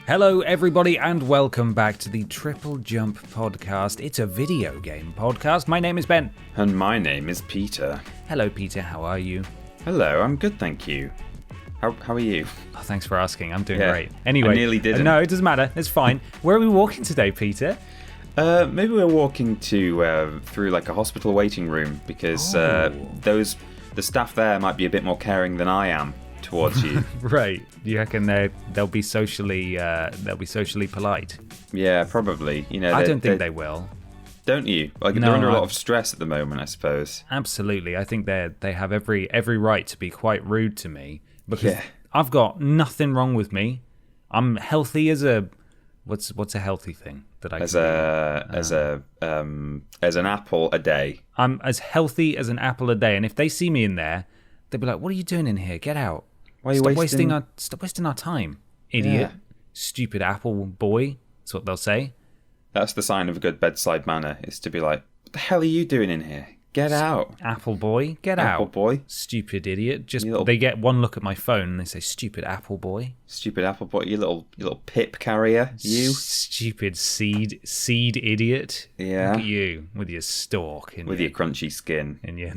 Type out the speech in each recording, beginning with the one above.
Hello, everybody, and welcome back to the TripleJump Podcast. It's a video game podcast. My name is Ben. And my name is Peter. Hello, Peter. How are you? Hello, I'm good, thank you. How are you? Oh, thanks for asking. I'm doing great. Anyway, I nearly didn't. No, it doesn't matter. It's fine. Where are we walking today, Peter? Maybe we're walking through like a hospital waiting room because the staff there might be a bit more caring than I am towards you. Right. You reckon they'll be socially polite? Yeah, probably. You know, I don't think they will. Don't you? Like they're under a lot of stress at the moment, I suppose. Absolutely. I think they have every right to be quite rude to me because I've got nothing wrong with me. I'm healthy as a what's a healthy thing that I as an apple a day. I'm as healthy as an apple a day, and if they see me in there, they'll be like, "What are you doing in here? Get out! Why are you Stop wasting our time, idiot! Yeah. Stupid apple boy." That's what they'll say. That's the sign of a good bedside manner, is to be like, "What the hell are you doing in here? Get out, apple boy! Get out, apple boy! Stupid idiot!" They get one look at my phone and they say, "Stupid apple boy! Stupid apple boy! You little pip carrier! You stupid seed idiot! Yeah, look at you with your stalk with your crunchy skin and your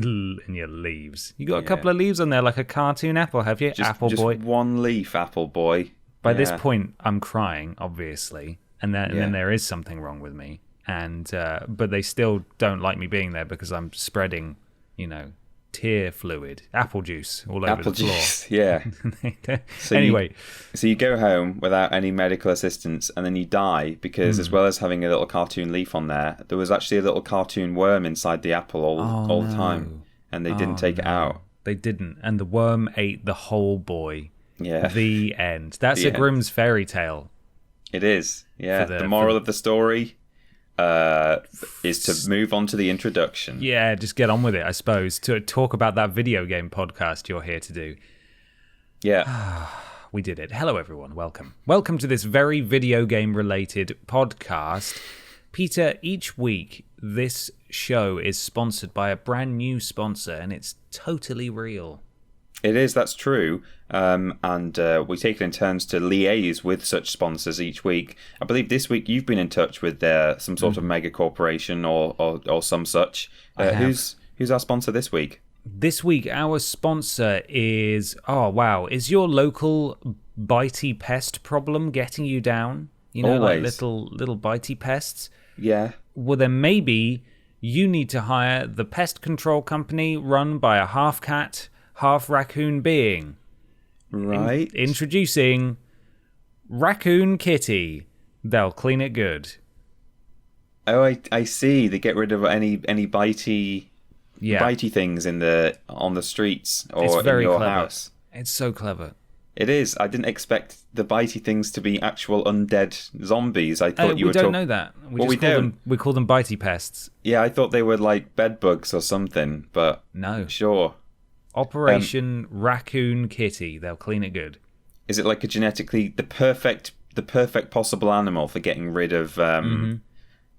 leaves. You got a couple of leaves on there like a cartoon apple, have you? Apple boy! Just one leaf, apple boy." By this point, I'm crying, obviously, and then there is something wrong with me. And but they still don't like me being there because I'm spreading, tear fluid, apple juice all over the floor. Yeah. Anyway, so you go home without any medical assistance, and then you die because, as well as having a little cartoon leaf on there was actually a little cartoon worm inside the apple all the time, and they didn't take it out. They didn't, and the worm ate the whole boy. Yeah. The end. That's a Grimm's fairy tale. It is. Yeah. The moral of the story is to move on to the introduction. Yeah, just get on with it, I suppose. To talk about that video game podcast you're here to do. Yeah. We did it. Hello, everyone. Welcome. Welcome to this very video game-related podcast. Peter, each week, this show is sponsored by a brand new sponsor, and it's totally real. It is, that's true. And we take it in turns to liaise with such sponsors each week. I believe this week you've been in touch with some sort of mega corporation or some such. Who's our sponsor this week? This week our sponsor is, is your local bitey pest problem getting you down? Always. Like little bitey pests? Yeah. Well, then maybe you need to hire the pest control company run by a half cat, half raccoon being. Right. Introducing Raccoon Kitty. They'll clean it good. Oh, I see. They get rid of any bitey things on the streets or it's very in your clever. house. It's so clever. It is. I didn't expect the bitey things to be actual undead zombies. I thought we don't know that. We call them bitey pests. Yeah, I thought they were like bed bugs or something, but no. Sure. Operation Raccoon Kitty. They'll clean it good. Is it like the perfect possible animal for getting rid of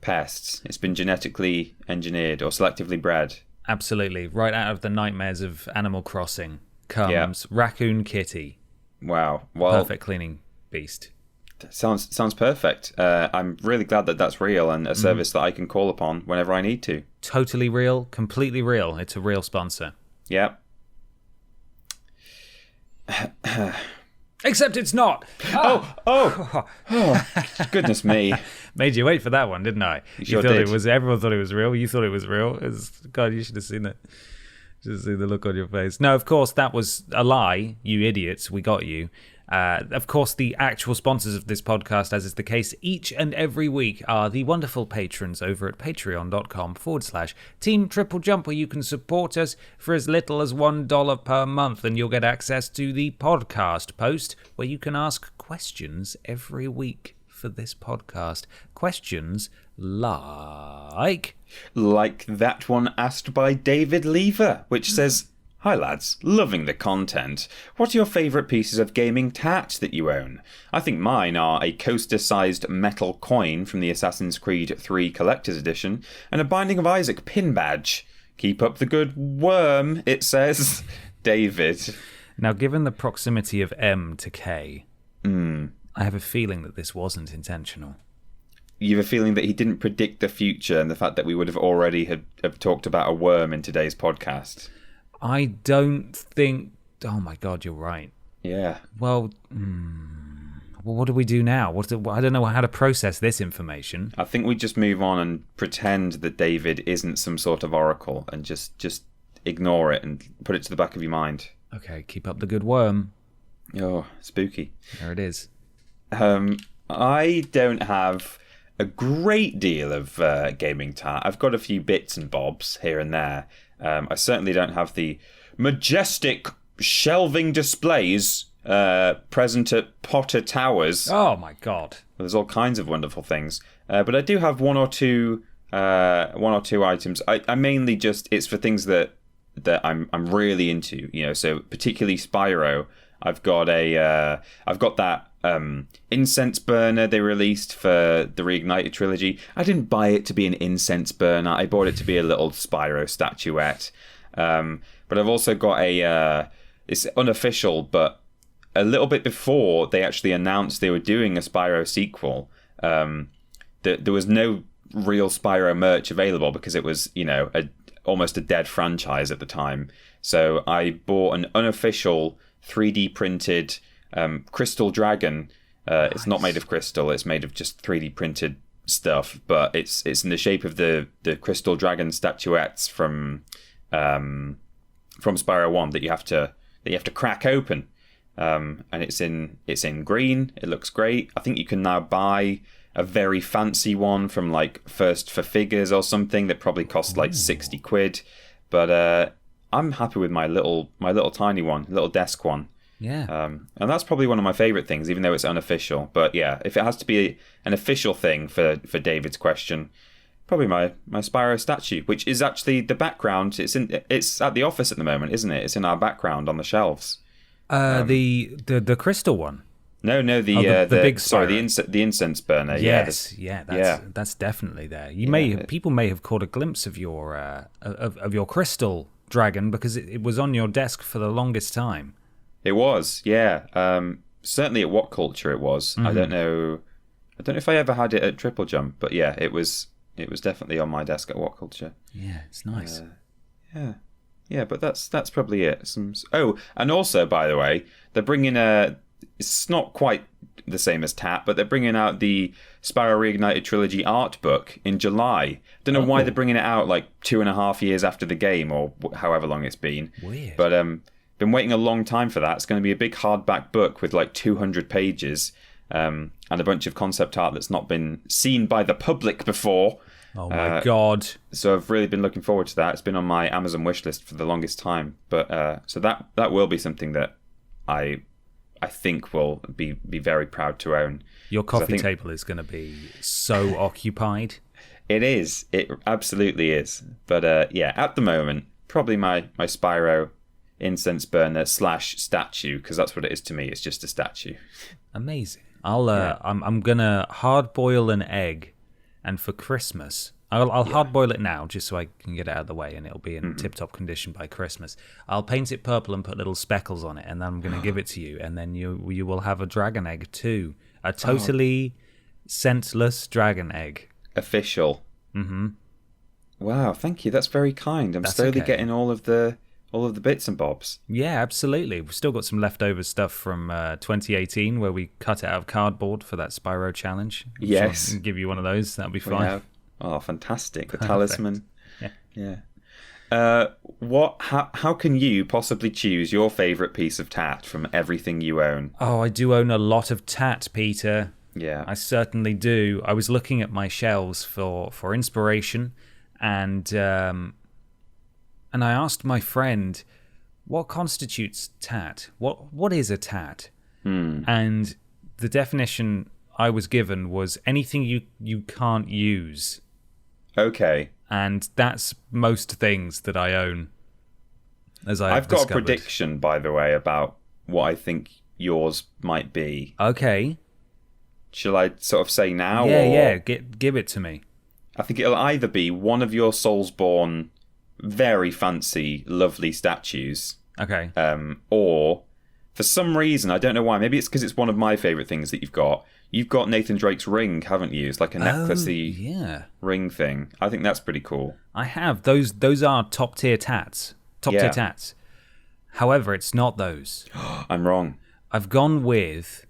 pests? It's been genetically engineered or selectively bred. Absolutely. Right out of the nightmares of Animal Crossing comes Raccoon Kitty. Wow. Well, perfect cleaning beast. Sounds perfect. I'm really glad that that's real and a service that I can call upon whenever I need to. Totally real. Completely real. It's a real sponsor. Yeah. Except it's not. Oh, goodness me. Made you wait for that one, didn't I? You sure did. Everyone thought it was real. You thought it was real. God, you should have seen it. Just see the look on your face. No, of course, that was a lie, you idiots. We got you. Of course, the actual sponsors of this podcast, as is the case each and every week, are the wonderful patrons over at patreon.com/Team TripleJump, where you can support us for as little as $1 per month, and you'll get access to the podcast post, where you can ask questions every week for this podcast. Questions like that one asked by David Lever, which says, "Hi lads, loving the content. What are your favourite pieces of gaming tat that you own? I think mine are a coaster-sized metal coin from the Assassin's Creed 3 Collector's Edition and a Binding of Isaac pin badge. Keep up the good worm," it says. David. Now, given the proximity of M to K, I have a feeling that this wasn't intentional. You have a feeling that he didn't predict the future and the fact that we would have already have talked about a worm in today's podcast. I don't think... Oh my God, you're right. Yeah. Well, what do we do now? I don't know how to process this information. I think we just move on and pretend that David isn't some sort of oracle and just ignore it and put it to the back of your mind. Okay, keep up the good worm. Oh, spooky. There it is. I don't have a great deal of gaming tat. I've got a few bits and bobs here and there. I certainly don't have the majestic shelving displays present at Potter Towers. Oh my God! There's all kinds of wonderful things, but I do have one or two items. I mainly it's for things that I'm really into. So particularly Spyro. I've got that incense burner they released for the Reignited trilogy. I didn't buy it to be an incense burner. I bought it to be a little Spyro statuette. But I've also got it's unofficial, but a little bit before they actually announced they were doing a Spyro sequel, there was no real Spyro merch available because it was, almost a dead franchise at the time. So I bought an unofficial 3D printed crystal dragon. Nice. It's not made of crystal, it's made of just 3D printed stuff, but it's in the shape of the crystal dragon statuettes from Spyro 1 that you have to crack open. And it's in green. It looks great. I think you can now buy a very fancy one from like First for Figures or something that probably costs like 60 quid. But I'm happy with my little tiny one, little desk one. Yeah. And that's probably one of my favourite things, even though it's unofficial. But yeah, if it has to be an official thing for David's question, probably my Spyro statue, which is actually the background. It's at the office at the moment, isn't it? It's in our background on the shelves. The crystal one. No, the big Spyro. the incense burner. Yes, that's definitely there. People may have caught a glimpse of your of your crystal dragon because it was on your desk for the longest time. It was, yeah. Certainly at What Culture it was. Mm-hmm. I don't know if I ever had it at TripleJump, but yeah, it was definitely on my desk at What Culture. Yeah, it's nice. Yeah, but that's probably it. And also, by the way, they're bringing it's not quite the same as TAT, but they're bringing out the Spyro Reignited trilogy art book in July. Don't know why they're bringing it out like 2.5 years after the game or however long it's been. Weird. But been waiting a long time for that. It's going to be a big hardback book with like 200 pages and a bunch of concept art that's not been seen by the public before. Oh my God. So I've really been looking forward to that. It's been on my Amazon wishlist for the longest time. But so that will be something that I think will be very proud to own. Your coffee table is going to be so occupied. It is. It absolutely is. But yeah, at the moment, probably my Spyro incense burner / statue, because that's what it is to me. It's just a statue. Amazing. I'm gonna hard boil an egg, and for Christmas I'll hard boil it now just so I can get it out of the way and it'll be in tip-top condition by Christmas. I'll paint it purple and put little speckles on it, and then I'm going to give it to you, and then you will have a dragon egg too. A totally scentless dragon egg. Official. Mm-hmm. Wow, thank you. That's very kind. I'm slowly getting all of the bits and bobs. Yeah, absolutely. We've still got some leftover stuff from 2018 where we cut it out of cardboard for that Spyro challenge. Yes. So I can give you one of those. That'll be fun. Oh, fantastic. The talisman. Yeah. How can you possibly choose your favourite piece of tat from everything you own? Oh, I do own a lot of tat, Peter. Yeah. I certainly do. I was looking at my shelves for inspiration, and I asked my friend, what constitutes tat? What is a tat? And the definition I was given was anything you can't use. Okay. And that's most things that I own. I've got a prediction, by the way, about what I think yours might be. Okay. Shall I sort of say now? Yeah. Give it to me. I think it'll either be one of your Soulsborne very fancy, lovely statues. Okay. Or For some reason, I don't know why. Maybe it's because it's one of my favourite things that you've got. You've got Nathan Drake's ring, haven't you? It's like a necklacey ring thing. I think that's pretty cool. I have. Those are top tier tats. Top-tier tats. However, it's not those. I'm wrong. I've gone with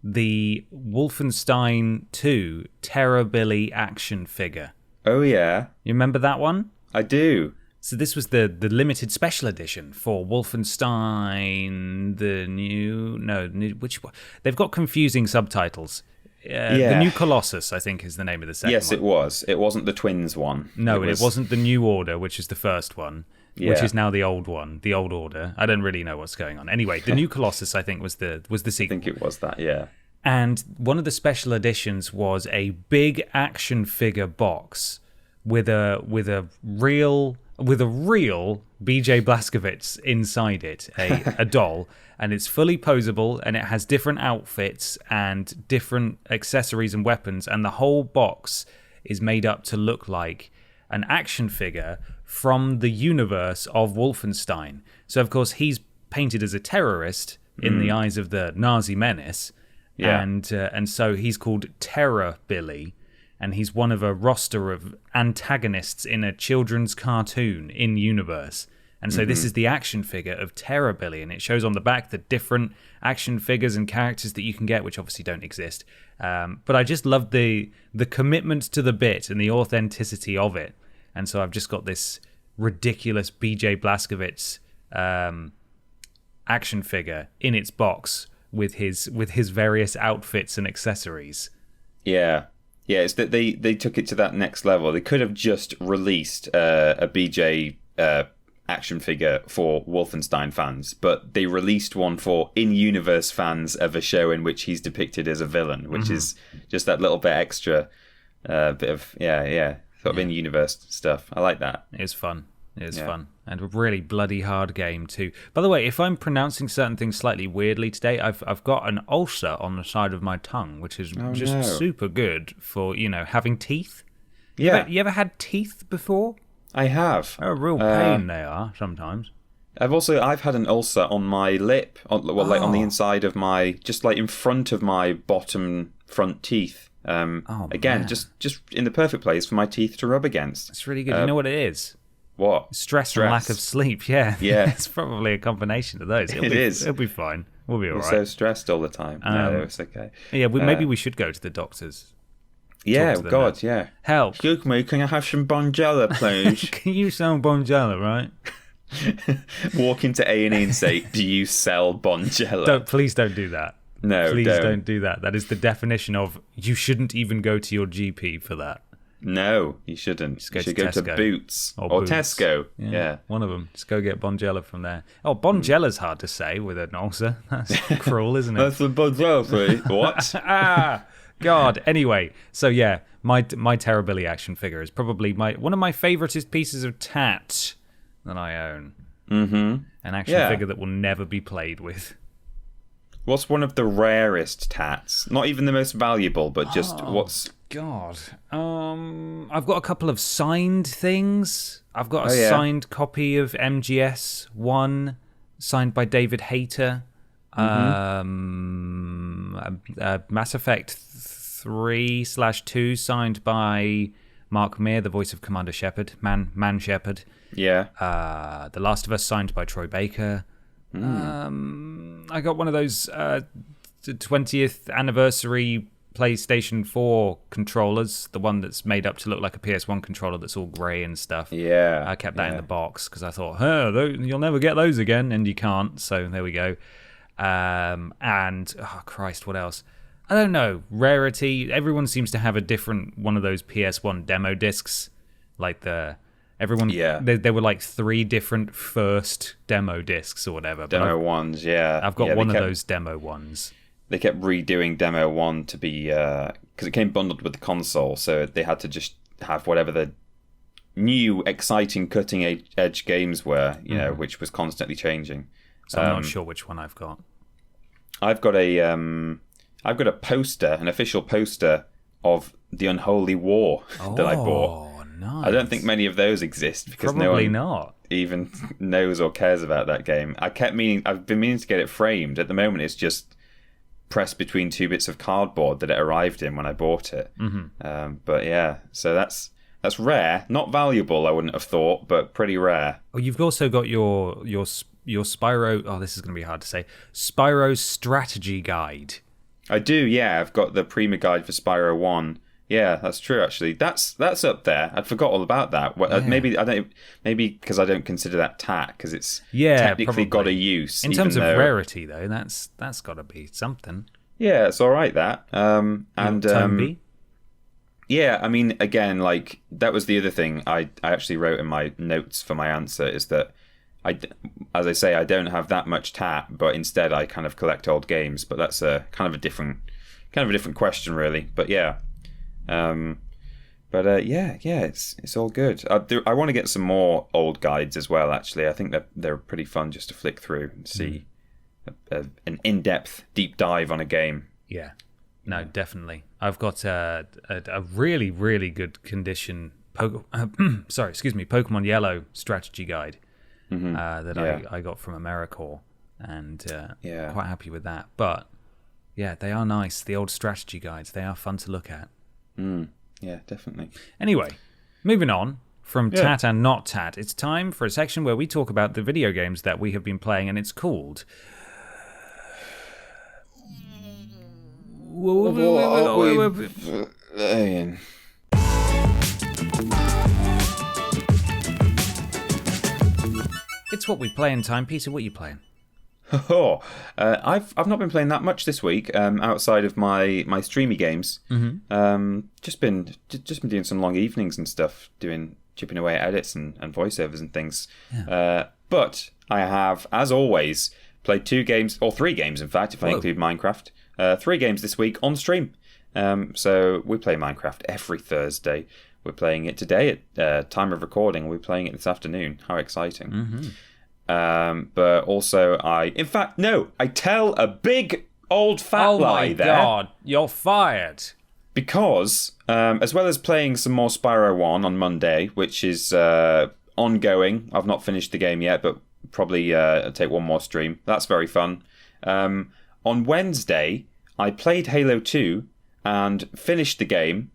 the Wolfenstein 2 Terrorbilly action figure. Oh, yeah. You remember that one? I do. So this was the limited special edition for Wolfenstein, which one? They've got confusing subtitles. The New Colossus, I think, is the name of the second one. Yes, it was. It wasn't the Twins one. No, it wasn't the New Order, which is the first one, which is now the old one, the Old Order. I don't really know what's going on. Anyway, the New Colossus, I think, was the sequel. I think it was that, yeah. And one of the special editions was a big action figure box with a real BJ Blazkowicz inside it, a doll, and it's fully posable, and it has different outfits and different accessories and weapons, and the whole box is made up to look like an action figure from the universe of Wolfenstein. So, of course, he's painted as a terrorist in the eyes of the Nazi menace, and so he's called Terror Billy. And he's one of a roster of antagonists in a children's cartoon in universe. And so this is the action figure of Terror Billy, and it shows on the back the different action figures and characters that you can get, which obviously don't exist. But I just love the commitment to the bit and the authenticity of it. And so I've just got this ridiculous BJ Blazkowicz action figure in its box with his various outfits and accessories. Yeah. Yeah, it's that they took it to that next level. They could have just released a BJ action figure for Wolfenstein fans, but they released one for in-universe fans of a show in which he's depicted as a villain, which is just that little bit extra, bit of, sort of in-universe stuff. I like that. It was fun. It was fun. And a really bloody hard game, too. By the way, if I'm pronouncing certain things slightly weirdly today, I've got an ulcer on the side of my tongue, which is super good for, having teeth. Yeah. You ever had teeth before? I have. They're a real pain, they are, sometimes. I've had an ulcer on my lip, like on the inside of just like in front of my bottom front teeth. Again, just in the perfect place for my teeth to rub against. It's really good. You know what it is? What? Stress and lack of sleep, yeah. It's probably a combination of those. It'll be fine. We'll be all right. We're so stressed all the time. No, it's okay. Yeah, maybe we should go to the doctors. Yeah, God, yeah. Help. Excuse me, can I have some Bonjela, please? Can you sell Bonjela, right? Walk into A&E and say, do you sell Bonjela? Please don't do that. No, Please don't do that. That is the definition of you shouldn't even go to your GP for that. No, you shouldn't. You should go to Boots or Boots. Tesco. Yeah, one of them. Just go get Bonjela from there. Oh, Bonjela's hard to say with an ulcer. That's cruel, isn't it? That's the Bonjela, please. What? God. Anyway, so yeah, my Terrorbilly action figure is probably one of my favouriteest pieces of tat that I own. Mm-hmm. An action figure that will never be played with. What's one of the rarest tats? Not even the most valuable, but just what's... God. I've got a couple of signed things. I've got a signed copy of MGS1, signed by David Hayter. Mass Effect 3/2, signed by Mark Meir, the voice of Commander Shepard, Man Shepard. Yeah. The Last of Us, signed by Troy Baker. I got one of those 20th anniversary PlayStation 4 controllers, the one that's made up to look like a PS1 controller that's all grey and stuff. Yeah. I kept that in the box because I thought, you'll never get those again, and you can't, so there we go. And, oh Christ, what else? I don't know. Rarity. Everyone seems to have a different one of those PS1 demo discs. Like there were like 3 different first demo discs or whatever. Demo ones, yeah. I've got one of those demo ones. They kept redoing Demo 1 to be... because it came bundled with the console, so they had to just have whatever the new, exciting, cutting-edge games were, which was constantly changing. So I'm not sure which one I've got. I've got a poster, an official poster of the Unholy War that I bought. Nice. I don't think many of those exist because Probably not. even knows or cares about that game. I've been meaning to get it framed. At the moment, it's just pressed between two bits of cardboard that it arrived in when I bought it. But yeah, so that's rare, not valuable. I wouldn't have thought, but pretty rare. Oh, you've also got your Spyro. Oh, this is going to be hard to say. Spyro strategy guide. I do. Yeah, I've got the Prima guide for Spyro 1. Yeah, that's true. Actually, that's up there. I'd forgot all about that. Well, maybe because I don't consider that tat because it's technically probably got a use. In terms of rarity, though, that's got to be something. Yeah, it's all right. That and Tomby? Yeah, I mean, again, like that was the other thing I actually wrote in my notes for my answer is that as I say, I don't have that much tat, but instead I kind of collect old games. But that's a kind of a different question, really. But yeah. It's all good. I want to get some more old guides as well. Actually, I think that they're pretty fun just to flick through and see an in-depth deep dive on a game. Yeah, no, definitely. I've got a really, really good condition. Pokemon Yellow strategy guide I got from AmeriCorps, and quite happy with that. But yeah, they are nice. The old strategy guides, they are fun to look at. Yeah, definitely. Anyway, moving on from tat and not tat, it's time for a section where we talk about the video games that we have been playing, and it's called... It's What We Play in time. Peter, what are you playing? I've not been playing that much this week, outside of my streamy games. Just been doing some long evenings and stuff, chipping away at edits and voiceovers and things. But I have, as always, played 2 games, or 3 games, in fact, if I include Minecraft. 3 games this week on stream. So we play Minecraft every Thursday. We're playing it today at time of recording. We're playing it this afternoon. How exciting! But also I tell a big old fat lie there. Oh my god, you're fired. Because, as well as playing some more Spyro 1 on Monday, which is ongoing. I've not finished the game yet, but probably take one more stream. That's very fun. On Wednesday, I played Halo 2 and finished the game.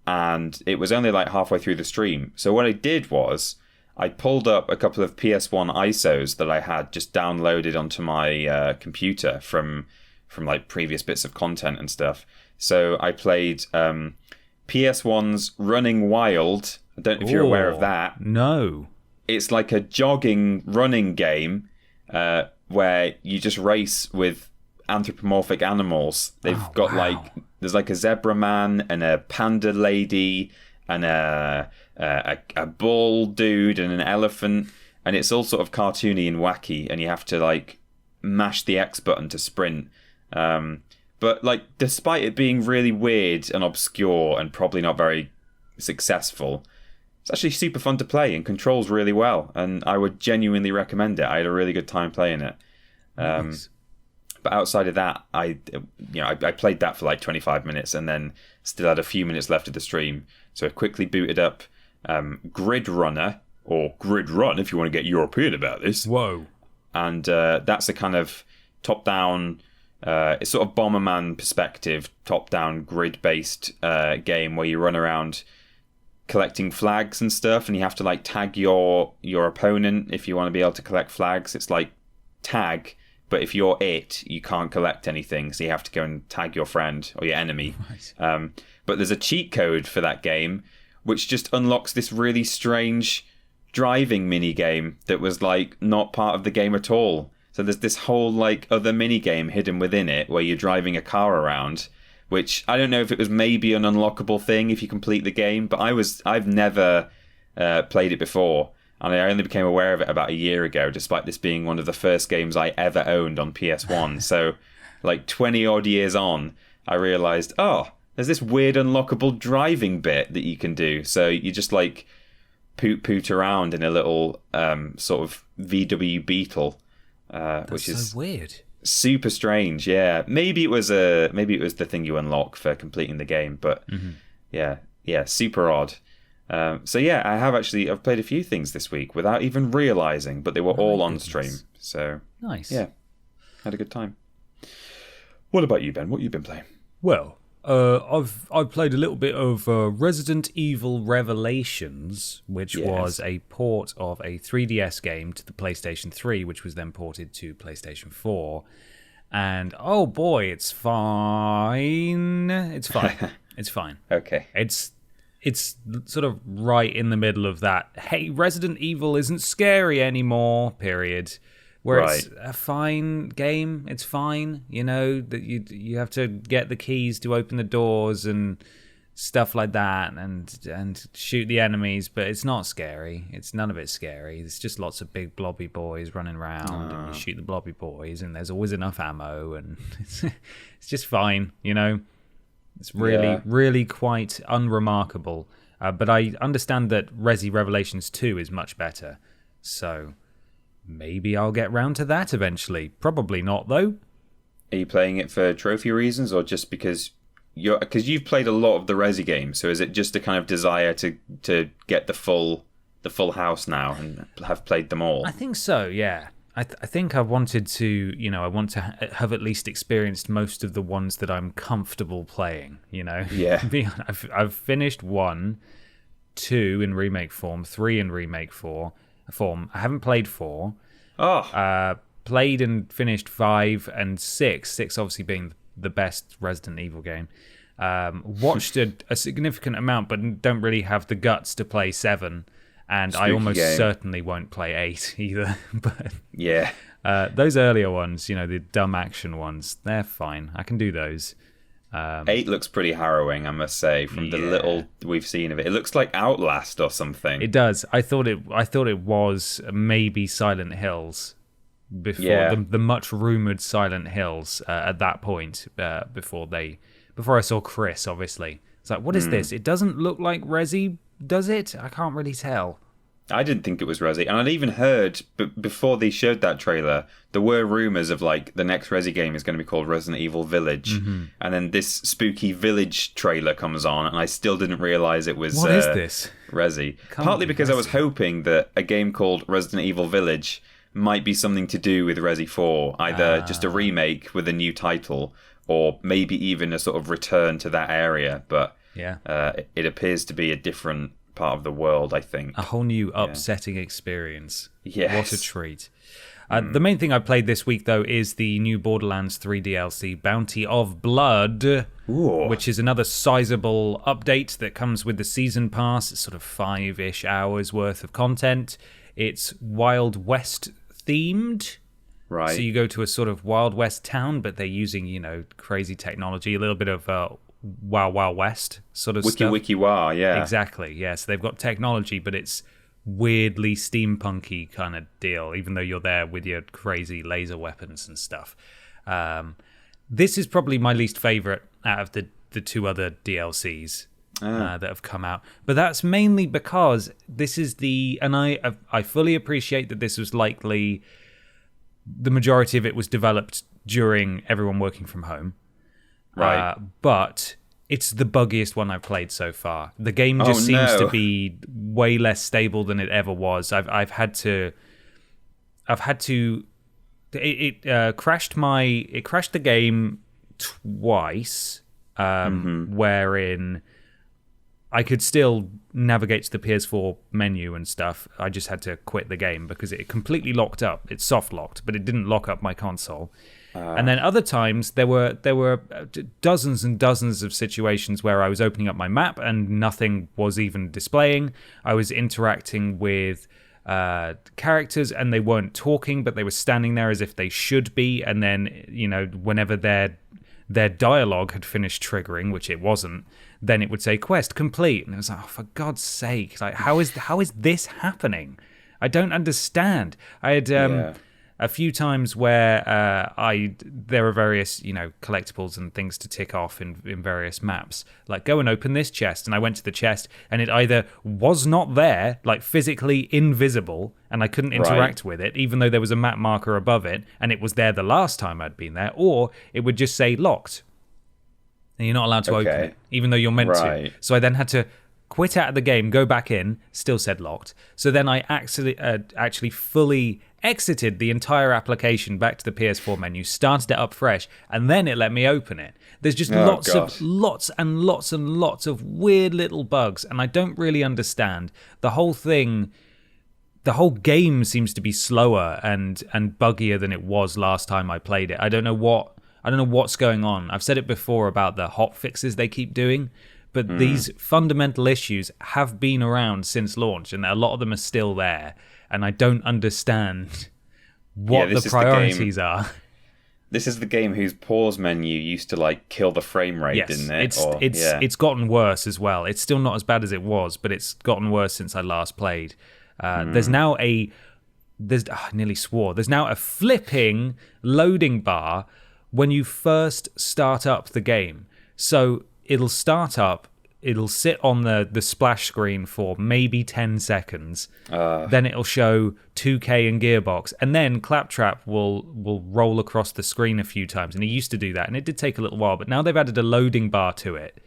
And it was only like halfway through the stream. So what I did was I pulled up a couple of PS1 ISOs that I had just downloaded onto my computer from like previous bits of content and stuff. So I played PS1's Running Wild. I don't know if you're aware of that. No. It's like a jogging running game where you just race with anthropomorphic animals. They've got there's like a zebra man and a panda lady and a bull dude and an elephant, and it's all sort of cartoony and wacky, and you have to like mash the X button to sprint. But like, despite it being really weird and obscure and probably not very successful, it's actually super fun to play and controls really well, and I would genuinely recommend it. I had a really good time playing it. Nice. But outside of that, I played that for like 25 minutes and then still had a few minutes left of the stream. So I quickly booted up Grid Runner, or Grid Run if you want to get European about this. Whoa. And that's a kind of top-down, it's sort of Bomberman perspective, top-down grid-based game where you run around collecting flags and stuff, and you have to like tag your opponent if you want to be able to collect flags. It's like tag, but if you're you can't collect anything, so you have to go and tag your friend or your enemy. Right. But there's a cheat code for that game, which just unlocks this really strange driving mini game that was like not part of the game at all. So there's this whole like other mini game hidden within it where you're driving a car around, which I don't know if it was maybe an unlockable thing if you complete the game, but I've never played it before. And I only became aware of it about a year ago, despite this being one of the first games I ever owned on PS1. So, like 20 odd years on, I realised, there's this weird unlockable driving bit that you can do. So you just like poot around in a little sort of VW Beetle, which is so weird, super strange. Yeah, maybe it was the thing you unlock for completing the game, but yeah, super odd. So yeah, I've played a few things this week without even realising, but they were all on stream. So nice. Yeah, had a good time. What about you, Ben? What have you been playing? Well, I've played a little bit of Resident Evil Revelations, which was a port of a 3DS game to the PlayStation 3, which was then ported to PlayStation 4. And oh boy, it's fine. It's fine. It's fine. Okay. It's sort of right in the middle of that, hey, Resident Evil isn't scary anymore, period. Where it's a fine game, it's fine, that you have to get the keys to open the doors and stuff like that, and shoot the enemies, but it's not scary. It's none of it scary. It's just lots of big blobby boys running around, and you shoot the blobby boys, and there's always enough ammo, and it's just fine, It's really quite unremarkable. But I understand that Resi Revelations 2 is much better, so maybe I'll get round to that eventually. Probably not, though. Are you playing it for trophy reasons, or just because you've played a lot of the Resi games? So is it just a kind of desire to get the full house now and have played them all? I think so. Yeah. I think I wanted to, I want to have at least experienced most of the ones that I'm comfortable playing. Yeah. I've finished 1, 2 in remake form, 3 in remake form. I haven't played 4. Played and finished 5 and 6. 6 obviously being the best Resident Evil game. Watched a significant amount, but don't really have the guts to play 7. And Spooky I almost game. Certainly won't play 8 either. But yeah, those earlier ones, the dumb action ones, they're fine. I can do those. 8 looks pretty harrowing, I must say, from the little we've seen of it. It looks like Outlast or something. It does. I thought it was maybe Silent Hills before the much rumored Silent Hills at that point. Before I saw Chris, obviously, it's like, what is this? It doesn't look like Resi, does it? I can't really tell. I didn't think it was Resi, and I'd even heard before they showed that trailer, there were rumors of like the next Resi game is going to be called Resident Evil Village, and then this spooky Village trailer comes on, and I still didn't realize it was what is this Resi. Partly because I was hoping that a game called Resident Evil Village might be something to do with Resi 4, either just a remake with a new title, or maybe even a sort of return to that area. But it appears to be a different part of the world, I think. A whole new upsetting experience. Yes. What a treat. The main thing I played this week, though, is the new Borderlands 3 DLC, Bounty of Blood, which is another sizable update that comes with the Season Pass. It's sort of 5-ish hours worth of content. It's Wild West themed. Right. So you go to a sort of Wild West town, but they're using, crazy technology, a little bit of Wild Wild West sort of stuff. Wiki wow, yeah. Exactly, yeah. So they've got technology, but it's weirdly steampunky kind of deal, even though you're there with your crazy laser weapons and stuff. This is probably my least favorite out of the 2 other DLCs that have come out. But that's mainly because this is and I fully appreciate that this was likely the majority of it was developed during everyone working from home. Right. But it's the buggiest one I've played so far. The game just seems to be way less stable than it ever was. It crashed the game twice, wherein I could still navigate to the PS4 menu and stuff. I just had to quit the game because it completely locked up. It's soft locked, but it didn't lock up my console. And then other times there were dozens and dozens of situations where I was opening up my map and nothing was even displaying. I was interacting with characters and they weren't talking, but they were standing there as if they should be. And then whenever their dialogue had finished triggering, which it wasn't, then it would say quest complete, and it was like, oh, for God's sake, like how is this happening? I don't understand. I had a few times where there are various, collectibles and things to tick off in various maps. Like, go and open this chest. And I went to the chest and it either was not there, like physically invisible, and I couldn't interact with it, even though there was a map marker above it, and it was there the last time I'd been there, or it would just say locked. And you're not allowed to open it, even though you're meant to. So I then had to quit out of the game, go back in, still said locked. So then I actually fully exited the entire application back to the PS4 menu, started it up fresh, and then it let me open it. There's just lots and lots of weird little bugs, and I don't really understand. The whole game seems to be slower and buggier than it was last time I played it. I don't know what's going on. I've said it before about the hot fixes they keep doing, but these fundamental issues have been around since launch, and a lot of them are still there, and I don't understand what the priorities are. This is the game whose pause menu used to like kill the frame rate, didn't it? It's gotten worse as well. It's still not as bad as it was, but it's gotten worse since I last played. There's now I nearly swore. There's now a flipping loading bar when you first start up the game. So it'll start up, it'll sit on the splash screen for maybe 10 seconds. Then it'll show 2K and Gearbox, and then Claptrap will roll across the screen a few times. And it used to do that, and it did take a little while, but now they've added a loading bar to it.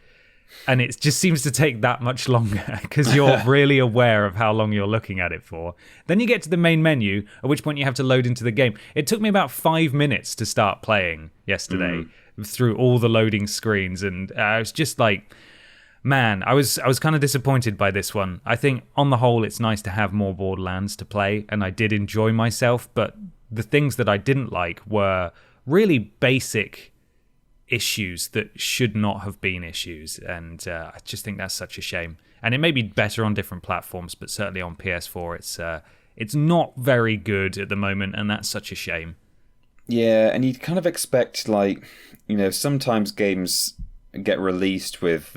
And it just seems to take that much longer because you're really aware of how long you're looking at it for. Then you get to the main menu, at which point you have to load into the game. It took me about 5 minutes to start playing yesterday through all the loading screens. And I was just like, man, I was kind of disappointed by this one. I think on the whole, it's nice to have more Borderlands to play. And I did enjoy myself. But the things that I didn't like were really basic issues that should not have been issues, and I just think that's such a shame. And it may be better on different platforms, but certainly on PS4 it's not very good at the moment, and that's such a shame. Yeah, and you'd kind of expect, like, sometimes games get released with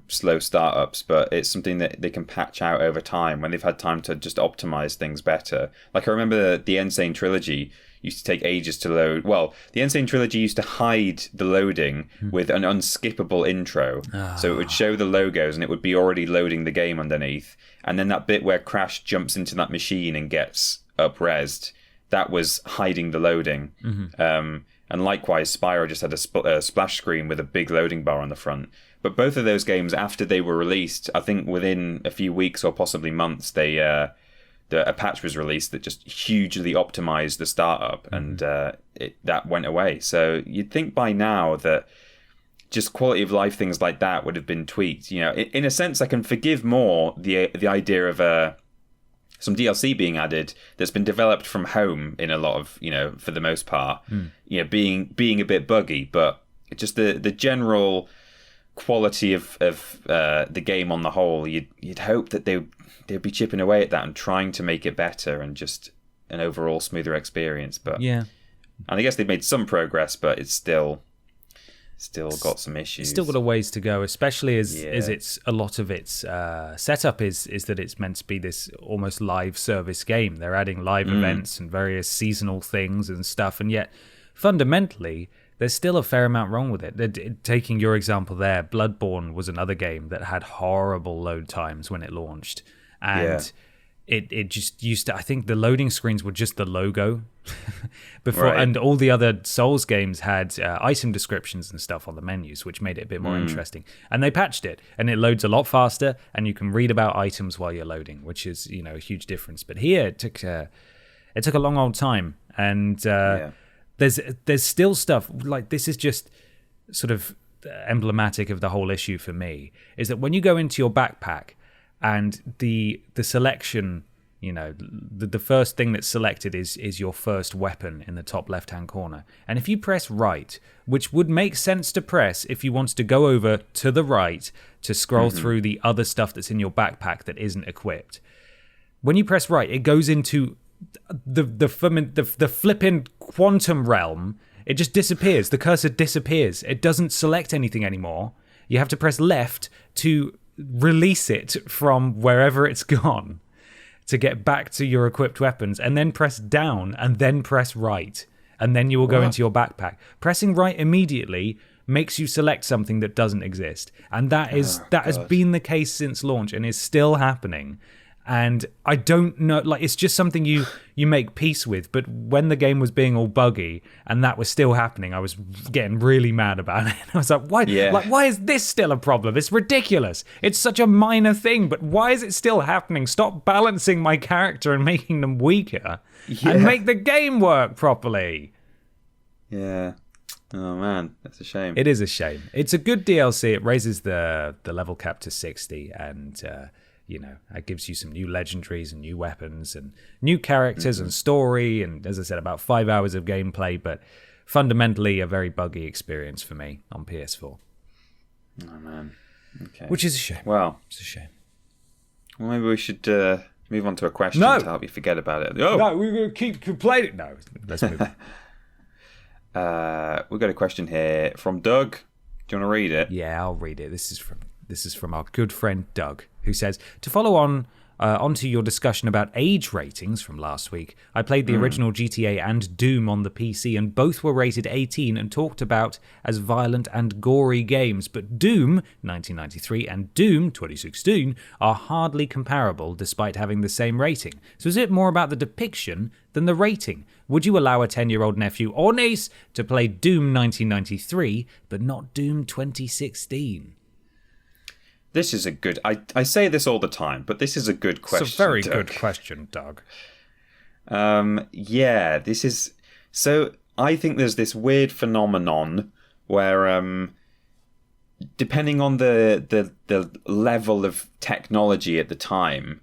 slow startups, but it's something that they can patch out over time when they've had time to just optimize things better. Like, I remember the Insane Trilogy used to take ages to load. Well, the Insane Trilogy used to hide the loading with an unskippable intro. So it would show the logos and it would be already loading the game underneath. And then that bit where Crash jumps into that machine and gets up-resed, that was hiding the loading. And likewise, Spyro just had a splash screen with a big loading bar on the front. But both of those games, after they were released, I think within a few weeks or possibly months, a patch was released that just hugely optimized the startup, and that went away. So you'd think by now that just quality of life things like that would have been tweaked. In a sense, I can forgive more the idea of some DLC being added that's been developed from home in a lot of, for the most part, being a bit buggy, but just the general quality of the game on the whole, you'd hope that they'd be chipping away at that and trying to make it better and just an overall smoother experience. But and I guess they've made some progress, but it's still got some issues. Still got a ways to go, especially as it's a lot of its setup is that it's meant to be this almost live service game. They're adding live events and various seasonal things and stuff, and yet fundamentally there's still a fair amount wrong with it. Taking your example there, Bloodborne was another game that had horrible load times when it launched. And it just used to, I think the loading screens were just the logo before, and all the other Souls games had item descriptions and stuff on the menus, which made it a bit more interesting. And they patched it, and it loads a lot faster, and you can read about items while you're loading, which is a huge difference. But here it took a long old time, and there's still stuff like this is just sort of emblematic of the whole issue for me. Is that when you go into your backpack, and the selection, the first thing that's selected is your first weapon in the top left-hand corner. And if you press right, which would make sense to press if you wanted to go over to the right to scroll through the other stuff that's in your backpack that isn't equipped. When you press right, it goes into the flipping quantum realm. It just disappears. The cursor disappears. It doesn't select anything anymore. You have to press left to release it from wherever it's gone to get back to your equipped weapons, and then press down and then press right, and then you will go into your backpack. Pressing right immediately makes you select something that doesn't exist, and that has been the case since launch and is still happening. And I don't know, like, it's just something you make peace with. But when the game was being all buggy and that was still happening, I was getting really mad about it. I was like, why? Yeah. Like, why is this still a problem? It's ridiculous. It's such a minor thing, but why is it still happening? Stop balancing my character and making them weaker, and make the game work properly. Yeah. Oh man, that's a shame. It is a shame. It's a good DLC. It raises the level cap to 60, and it gives you some new legendaries and new weapons and new characters and story, and as I said, about 5 hours of gameplay, but fundamentally a very buggy experience for me on PS4. Oh man. Okay. Which is a shame. Well, it's a shame. Well, maybe we should move on to a question to help you forget about it. Oh! No, we're going to keep complaining. No, let's move on. We've got a question here from Doug. Do you want to read it? Yeah, I'll read it. This is from our good friend Doug, who says, to follow onto your discussion about age ratings from last week, I played the original GTA and Doom on the PC, and both were rated 18 and talked about as violent and gory games, but Doom 1993 and Doom 2016 are hardly comparable despite having the same rating. So is it more about the depiction than the rating? Would you allow a 10-year-old nephew or niece to play Doom 1993 but not Doom 2016? This is a good... I say this all the time, but this is a good question, It's a very Doug. good question, Doug. Yeah, this is... So, I think there's this weird phenomenon where, depending on the level of technology at the time,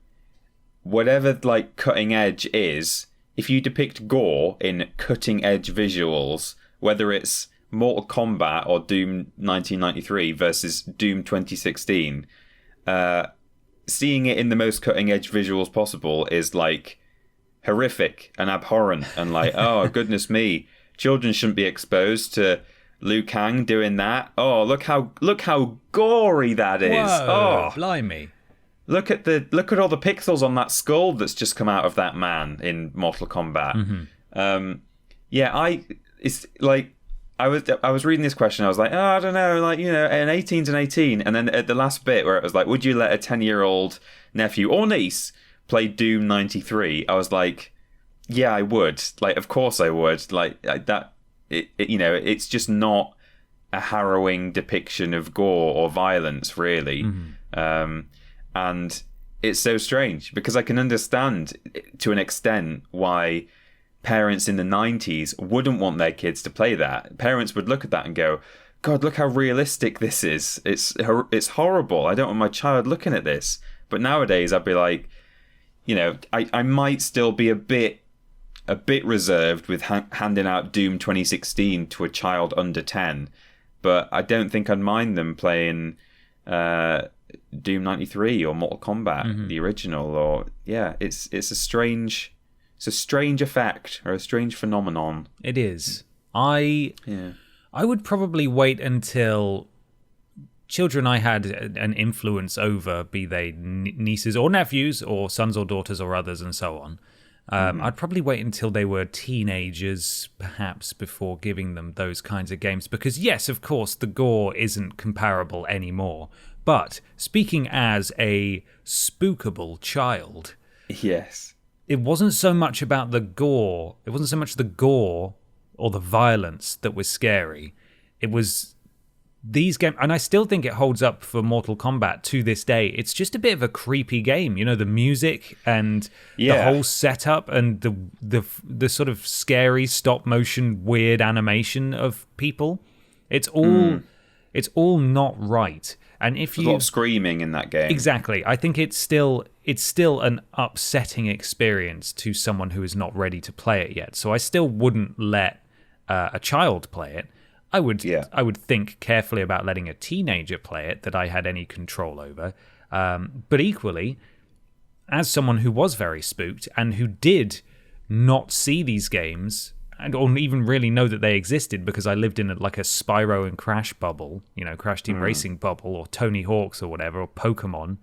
whatever, like, cutting edge is, if you depict gore in cutting-edge visuals, whether it's Mortal Kombat or Doom 1993 versus Doom 2016, seeing it in the most cutting-edge visuals possible is, like, horrific and abhorrent and like, oh, goodness me, children shouldn't be exposed to Liu Kang doing that. Oh, look how gory that is. Whoa, oh, blimey. Look at all the pixels on that skull that's just come out of that man in Mortal Kombat. Mm-hmm. It's like I was reading this question. I was like, oh, I don't know, like, you know, an 18's an 18, and then at the last bit where it was like, would you let a 10-year-old nephew or niece play Doom 93? I was like, yeah, I would. Like, of course I would. Like that. It's just not a harrowing depiction of gore or violence, really. Mm-hmm. And it's so strange because I can understand to an extent why parents in the 90s wouldn't want their kids to play that. Parents would look at that and go, God, look how realistic this is. It's horrible. I don't want my child looking at this. But nowadays I'd be like, you know, I might still be a bit reserved with handing out Doom 2016 to a child under 10, but I don't think I'd mind them playing Doom 93 or Mortal Kombat, the original, or it's a strange effect or a strange phenomenon. It is. I would probably wait until children I had an influence over, be they nieces or nephews or sons or daughters or others and so on. I'd probably wait until they were teenagers, perhaps, before giving them those kinds of games. Because, yes, of course, the gore isn't comparable anymore. But speaking as a spookable child, yes, it wasn't so much about the gore. It wasn't so much the gore or the violence that was scary. It was these games, and I still think it holds up for Mortal Kombat to this day. It's just a bit of a creepy game, you know, the music and the whole setup and the sort of scary stop motion weird animation of people. It's all not right. And if there's a lot of screaming in that game. Exactly. I think it's still an upsetting experience to someone who is not ready to play it yet. So I still wouldn't let a child play it. I would think carefully about letting a teenager play it that I had any control over. But equally, as someone who was very spooked and who did not see these games or even really know that they existed because I lived in a Spyro and Crash bubble, you know, Crash Team Racing bubble or Tony Hawk's or whatever, or Pokemon,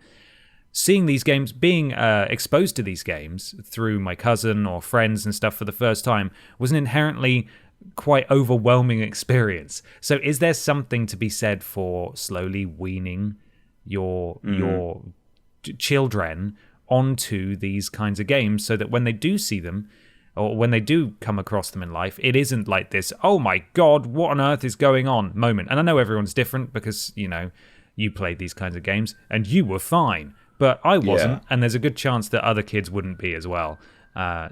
seeing these games, being exposed to these games through my cousin or friends and stuff for the first time was an inherently quite overwhelming experience. So is there something to be said for slowly weaning your children onto these kinds of games so that when they do see them, or when they do come across them in life, it isn't like this, oh my God, what on earth is going on moment. And I know everyone's different because, you played these kinds of games and you were fine, but I wasn't. And there's a good chance that other kids wouldn't be as well.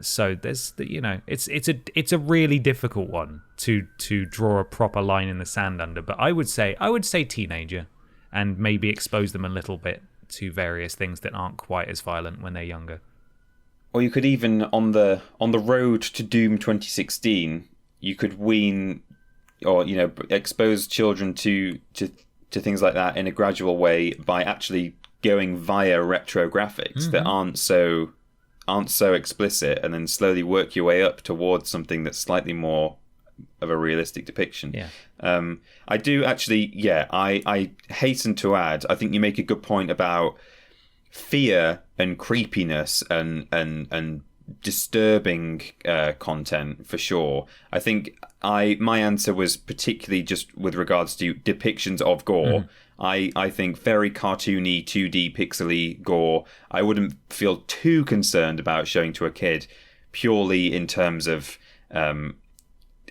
So there's, it's a really difficult one to draw a proper line in the sand under. But I would say teenager, and maybe expose them a little bit to various things that aren't quite as violent when they're younger. Or you could even, on the road to Doom 2016, you could wean or expose children to things like that in a gradual way by actually going via retro graphics that aren't so explicit, and then slowly work your way up towards something that's slightly more of a realistic depiction. I do actually, I hasten to add, I think you make a good point about fear and creepiness and disturbing content for sure. I think my answer was particularly just with regards to depictions of gore. I think very cartoony 2D pixely gore I wouldn't feel too concerned about showing to a kid, purely in terms of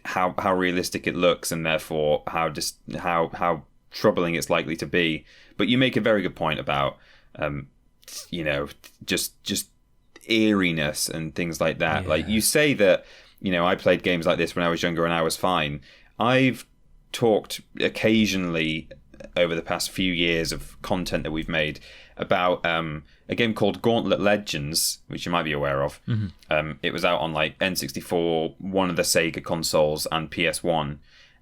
how realistic it looks, and therefore how troubling it's likely to be. But you make a very good point about just eeriness and things like that. Like you say that, I played games like this when I was younger and I was fine. I've talked occasionally over the past few years of content that we've made about a game called Gauntlet Legends, which you might be aware of. It was out on like N64, one of the Sega consoles, and PS1,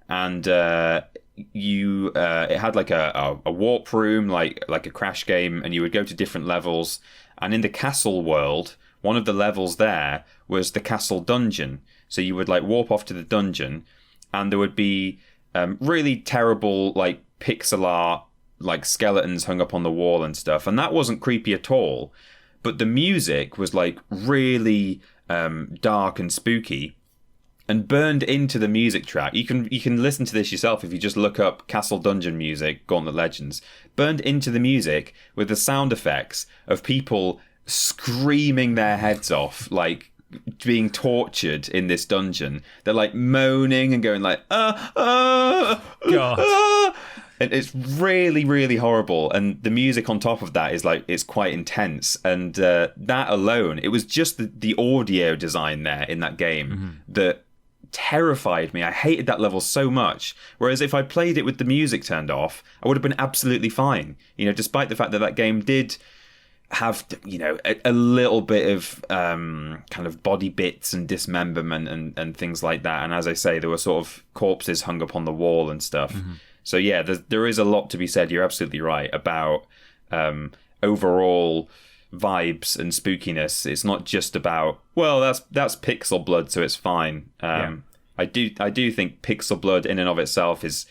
and it had like a warp room, like a crash game, and you would go to different levels. And in the castle world, one of the levels there was the castle dungeon. So you would like warp off to the dungeon, and there would be really terrible like pixel art, like skeletons hung up on the wall and stuff. And that wasn't creepy at all. But the music was like really dark and spooky. And burned into the music track, you can listen to this yourself if you just look up Castle Dungeon music, Gauntlet Legends. Burned into the music with the sound effects of people screaming their heads off, like being tortured in this dungeon. They're like moaning and going like, God. And it's really, really horrible. And the music on top of that is like, it's quite intense. And that alone, it was just the audio design there in that game that terrified me. I hated that level so much. Whereas if I played it with the music turned off, I would have been absolutely fine. Despite the fact that game did have, a little bit of kind of body bits and dismemberment and things like that. And as I say, there were sort of corpses hung up on the wall and stuff. So yeah, there is a lot to be said. You're absolutely right about overall vibes and spookiness. It's not just about, well, that's pixel blood, so it's fine. I do think pixel blood in and of itself is,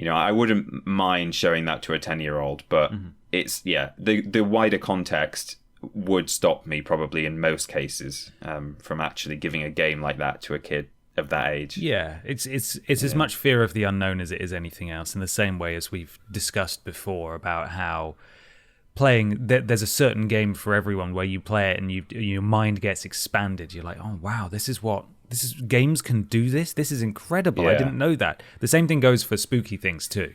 I wouldn't mind showing that to a 10-year-old, but it's the wider context would stop me probably in most cases from actually giving a game like that to a kid of that age. It's as much fear of the unknown as it is anything else, in the same way as we've discussed before about how there's a certain game for everyone where you play it and your mind gets expanded. You're like, oh wow, games can do this. This is incredible. I didn't know that. The same thing goes for spooky things too,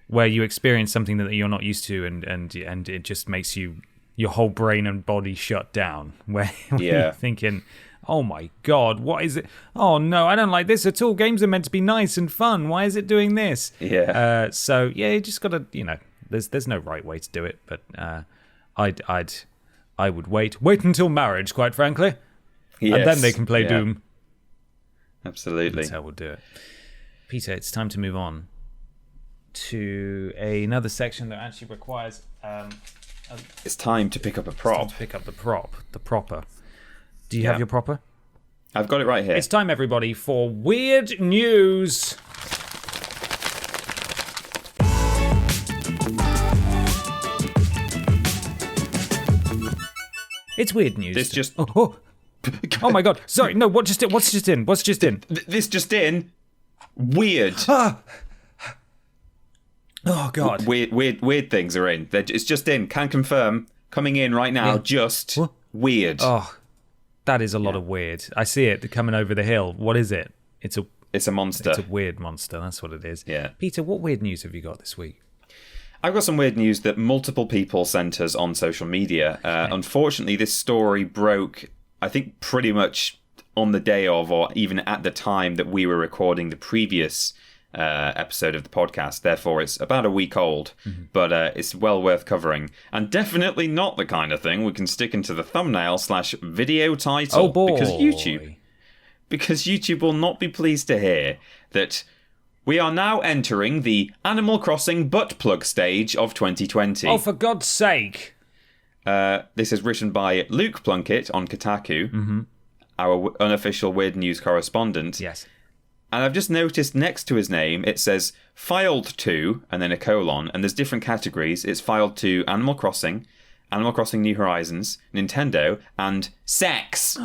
where you experience something that you're not used to, and it just makes your whole brain and body shut down. Where you're thinking, oh my God, what is it? Oh no, I don't like this at all. Games are meant to be nice and fun. Why is it doing this? So you just gotta, There's no right way to do it, but I would wait until marriage, quite frankly, and then they can play Doom. Absolutely, that's how we'll do it. Peter, it's time to move on to another section that actually requires. It's time to pick up a prop. It's time to pick up the proper. Do you have your proper? I've got it right here. It's time, everybody, for weird news. It's weird news. This just... Oh my God. Sorry, no, what's just in? This just in? Weird. Oh God. Weird things are in. It's just in. Can confirm. coming in right now. Just weird. Oh, that is a lot of weird. I see it coming over the hill. What is it? It's a monster. It's a weird monster. That's what it is. Yeah. Peter, what weird news have you got this week? I've got some weird news that multiple people sent us on social media. Unfortunately, this story broke, I think, pretty much on the day of, or even at the time that we were recording the previous episode of the podcast. Therefore, it's about a week old, but it's well worth covering. And definitely not the kind of thing we can stick into the thumbnail/video title. Oh, boy. Because YouTube will not be pleased to hear that we are now entering the Animal Crossing butt plug stage of 2020. Oh, for God's sake. This is written by Luke Plunkett on Kotaku, our unofficial weird news correspondent. Yes. And I've just noticed next to his name, it says filed to, and then a colon, and there's different categories. It's filed to Animal Crossing New Horizons, Nintendo, and sex.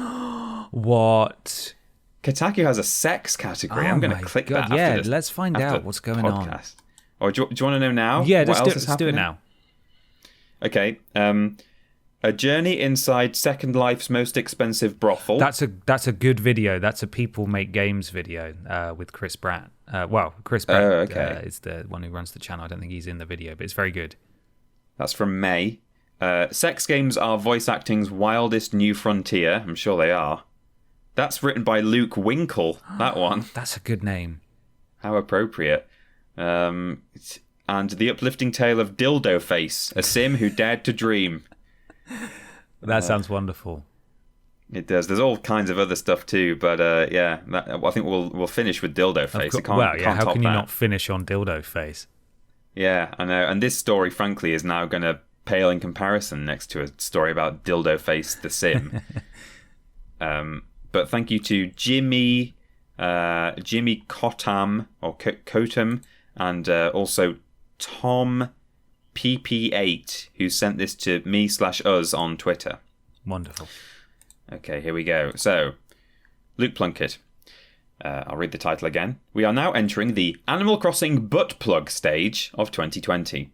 What? Kotaku has a sex category. I'm going to click that after this. Let's find out what's going podcast. Or do you want to know now? Yeah, let's do it now. Okay. A journey inside Second Life's most expensive brothel. That's a good video. That's a People Make Games video with Chris Pratt. Chris Pratt is the one who runs the channel. I don't think he's in the video, but it's very good. That's from May. Sex games are voice acting's wildest new frontier. I'm sure they are. That's written by Luke Winkle, that one. That's a good name. How appropriate. And the uplifting tale of Dildo Face, a sim who dared to dream. That sounds wonderful. It does. There's all kinds of other stuff too, but I think we'll finish with Dildo Face. How can you not finish on Dildo Face? Yeah, I know. And this story, frankly, is now going to pale in comparison next to a story about Dildo Face the sim. But thank you to Jimmy Kotam or Kotam, and also Tom PP8, who sent this to me/us on Twitter. Wonderful. Okay, here we go. So, Luke Plunkett. I'll read the title again. We are now entering the Animal Crossing butt plug stage of 2020.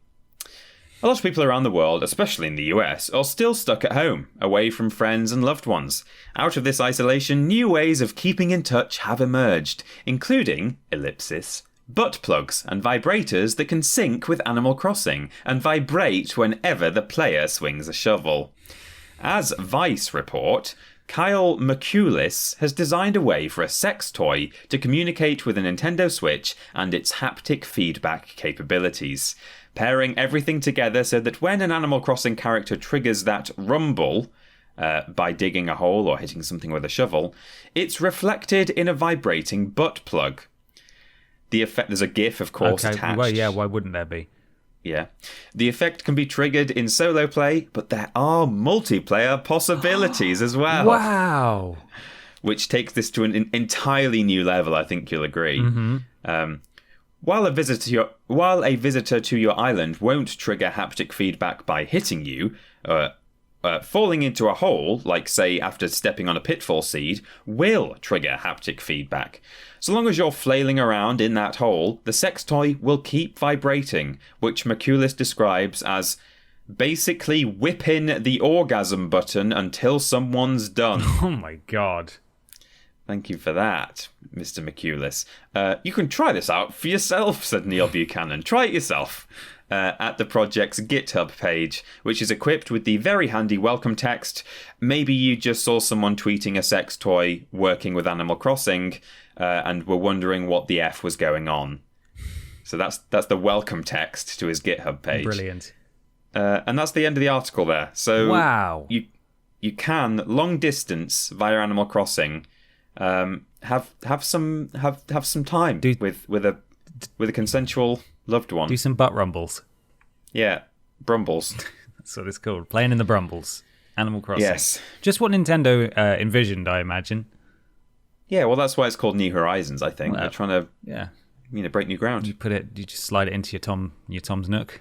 A lot of people around the world, especially in the US, are still stuck at home, away from friends and loved ones. Out of this isolation, new ways of keeping in touch have emerged, including, butt plugs and vibrators that can sync with Animal Crossing and vibrate whenever the player swings a shovel. As Vice report, Kyle McCulis has designed a way for a sex toy to communicate with a Nintendo Switch and its haptic feedback capabilities, pairing everything together so that when an Animal Crossing character triggers that rumble by digging a hole or hitting something with a shovel, it's reflected in a vibrating butt plug. The effect, there's a GIF, of course, attached. Well, yeah, why wouldn't there be? Yeah. The effect can be triggered in solo play, but there are multiplayer possibilities as well. Wow. Which takes this to an entirely new level, I think you'll agree. Mm-hmm. While a visitor to your island won't trigger haptic feedback by hitting you, falling into a hole, like say after stepping on a pitfall seed, will trigger haptic feedback. So long as you're flailing around in that hole, the sex toy will keep vibrating, which McCulis describes as basically whipping the orgasm button until someone's done. Oh my God. Thank you for that, Mr. McCulis. You can try this out for yourself, said Neil Buchanan. Try it yourself. At the project's GitHub page, which is equipped with the very handy welcome text. Maybe you just saw someone tweeting a sex toy working with Animal Crossing and were wondering what the F was going on. So that's the welcome text to his GitHub page. Brilliant. And that's the end of the article there. So wow. You can long distance via Animal Crossing have some time with a consensual loved one. Do some butt rumbles. Yeah, brumbles. That's what it's called. Playing in the brumbles. Animal Crossing. Yes. Just what Nintendo envisioned, I imagine. Yeah, well, that's why it's called New Horizons, I think. They're trying to break new ground. You just slide it into your Tom's Nook.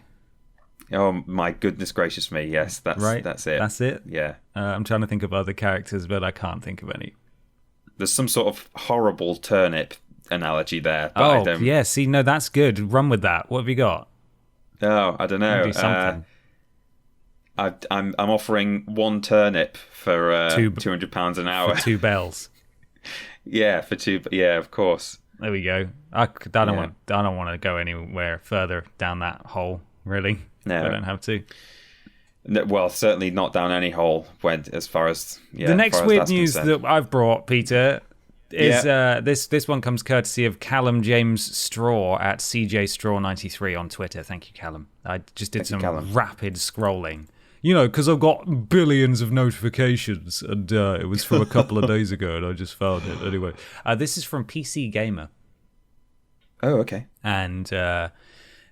Oh, my goodness gracious me. Yes, that's it. That's it? Yeah. I'm trying to think of other characters, but I can't think of any. There's some sort of horrible turnip analogy there. But yeah. See, no, that's good. Run with that. What have you got? Oh, I don't know. Do something. I'm offering one turnip for £200 an hour. For 2 bells. Yeah, for 2. Yeah, of course. There we go. I don't want to go anywhere further down that hole. Really, no, I don't have to. No, well, certainly not down any hole. As far as the next weird news concerned. that I've brought, Peter, is this one comes courtesy of Callum James Straw at CJStraw93 on Twitter. Thank you, Callum. I just did some rapid scrolling. Because I've got billions of notifications, and it was from a couple of days ago, and I just found it. Anyway, this is from PC Gamer. Oh, okay. And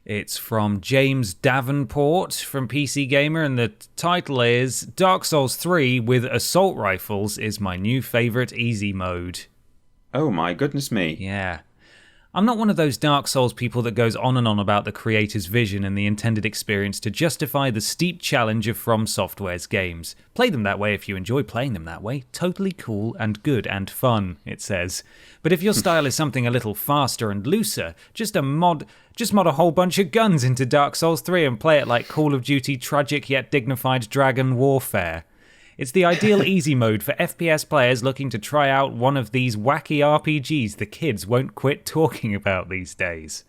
it's from James Davenport from PC Gamer, and the title is Dark Souls 3 with assault rifles is my new favourite easy mode. Oh my goodness me. Yeah. I'm not one of those Dark Souls people that goes on and on about the creator's vision and the intended experience to justify the steep challenge of From Software's games. Play them that way if you enjoy playing them that way. Totally cool and good and fun, it says. But if your style is something a little faster and looser, just mod a whole bunch of guns into Dark Souls 3 and play it like Call of Duty tragic yet dignified Dragon Warfare. It's the ideal easy mode for FPS players looking to try out one of these wacky RPGs the kids won't quit talking about these days.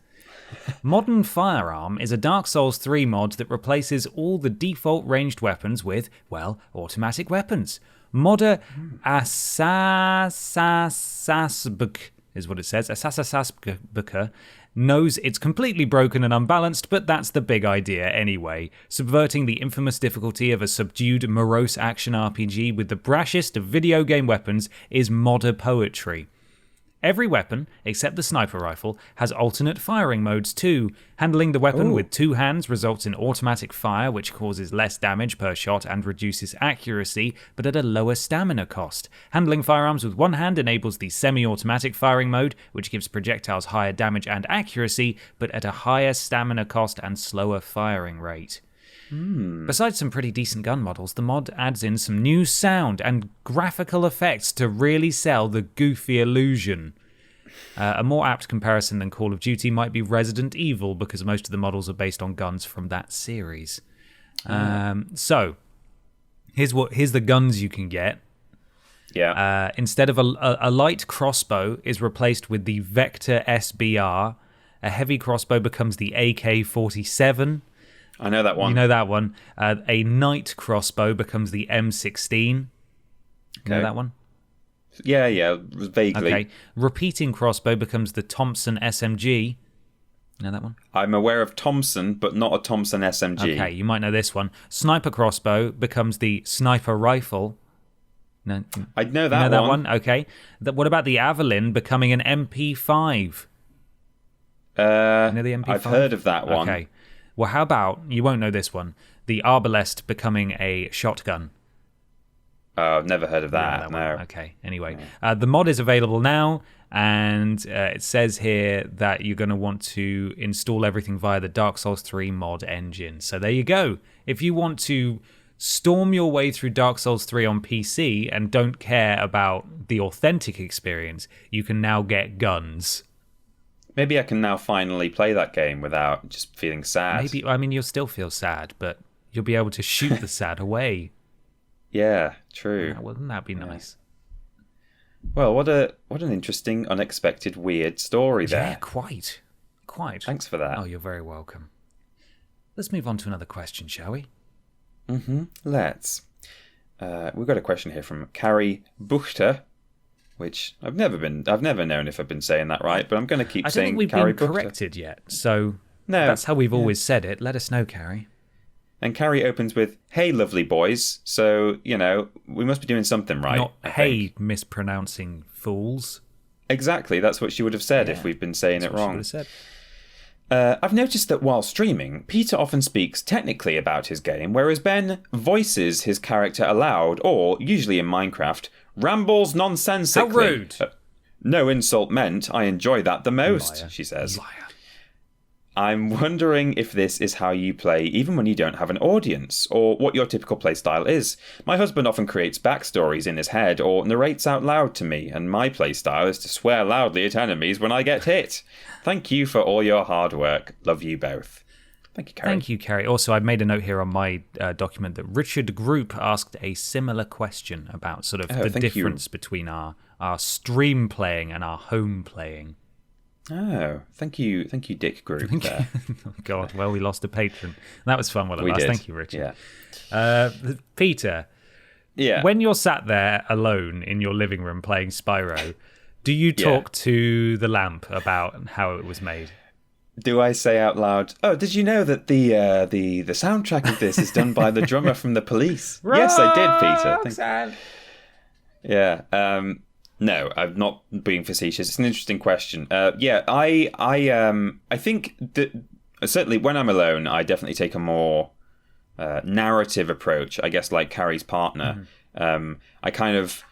Modern Firearm is a Dark Souls 3 mod that replaces all the default ranged weapons with, well, automatic weapons. Modder Assasasasbuk is what it says. Assasasasbuka knows it's completely broken and unbalanced, but that's the big idea anyway. Subverting the infamous difficulty of a subdued, morose action RPG with the brashest of video game weapons is modder poetry. Every weapon, except the sniper rifle, has alternate firing modes too. Handling the weapon with 2 hands results in automatic fire, which causes less damage per shot and reduces accuracy, but at a lower stamina cost. Handling firearms with 1 hand enables the semi-automatic firing mode, which gives projectiles higher damage and accuracy, but at a higher stamina cost and slower firing rate. Besides some pretty decent gun models, the mod adds in some new sound and graphical effects to really sell the goofy illusion. A more apt comparison than Call of Duty might be Resident Evil, because most of the models are based on guns from that series. So, here's the guns you can get. Yeah. Instead of a light crossbow is replaced with the Vector SBR. A heavy crossbow becomes the AK-47. I know that one. You know that one. A night crossbow becomes the M16. You know that one? Yeah, vaguely. Okay. Repeating crossbow becomes the Thompson SMG. You know that one? I'm aware of Thompson, but not a Thompson SMG. Okay, you might know this one. Sniper crossbow becomes the sniper rifle. No, I know that you know that one. Okay. What about the Avalyn becoming an MP5? You know the MP5? I've heard of that one. Okay. Well, how about, you won't know this one, the Arbalest becoming a shotgun? Oh, I've never heard of that. No. Okay, anyway. The mod is available now, and it says here that you're going to want to install everything via the Dark Souls 3 mod engine. So there you go. If you want to storm your way through Dark Souls 3 on PC and don't care about the authentic experience, you can now get guns. Maybe I can now finally play that game without just feeling sad. Maybe, I mean, you'll still feel sad, but you'll be able to shoot the sad away. Yeah, true. Wouldn't that be nice? Well, what an interesting, unexpected, weird story there. Yeah, quite. Thanks for that. Oh, you're very welcome. Let's move on to another question, shall we? Let's. We've got a question here from Carrie Buchter, which I've never known if I've been saying that right, but I'm going to keep saying Carrie Buchter. I don't think we've been corrected yet, so that's how we've always said it. Let us know, Carrie. And Carrie opens with, "Hey, lovely boys." So, we must be doing something right. Not, "Hey, mispronouncing fools." Exactly, that's what she would have said if we've been saying it wrong. She would have said. I've noticed that while streaming, Peter often speaks technically about his game, whereas Ben voices his character aloud, or, usually in Minecraft, rambles nonsensically. How rude! No insult meant. I enjoy that the most, Liar. She says. Liar. I'm wondering if this is how you play even when you don't have an audience, or what your typical play style is. My husband often creates backstories in his head or narrates out loud to me, and my play style is to swear loudly at enemies when I get hit. Thank you for all your hard work. Love you both. Thank you, Carrie. Thank you, Carrie. Also, I made a note here on my document that Richard Group asked a similar question about sort of the difference between our stream playing and our home playing. Oh, thank you, Dick Group. There. Oh, God, well, we lost a patron. That was fun while it lasted. Thank you, Richard. Yeah. Peter. Yeah. When you're sat there alone in your living room playing Spyro, do you talk to the lamp about how it was made? Do I say out loud, "Oh, did you know that the soundtrack of this is done by the drummer from The Police?" Yes, I did, Peter. Yeah. No, I'm not being facetious. It's an interesting question. I think that certainly when I'm alone, I definitely take a more narrative approach. I guess like Carrie's partner. I kind of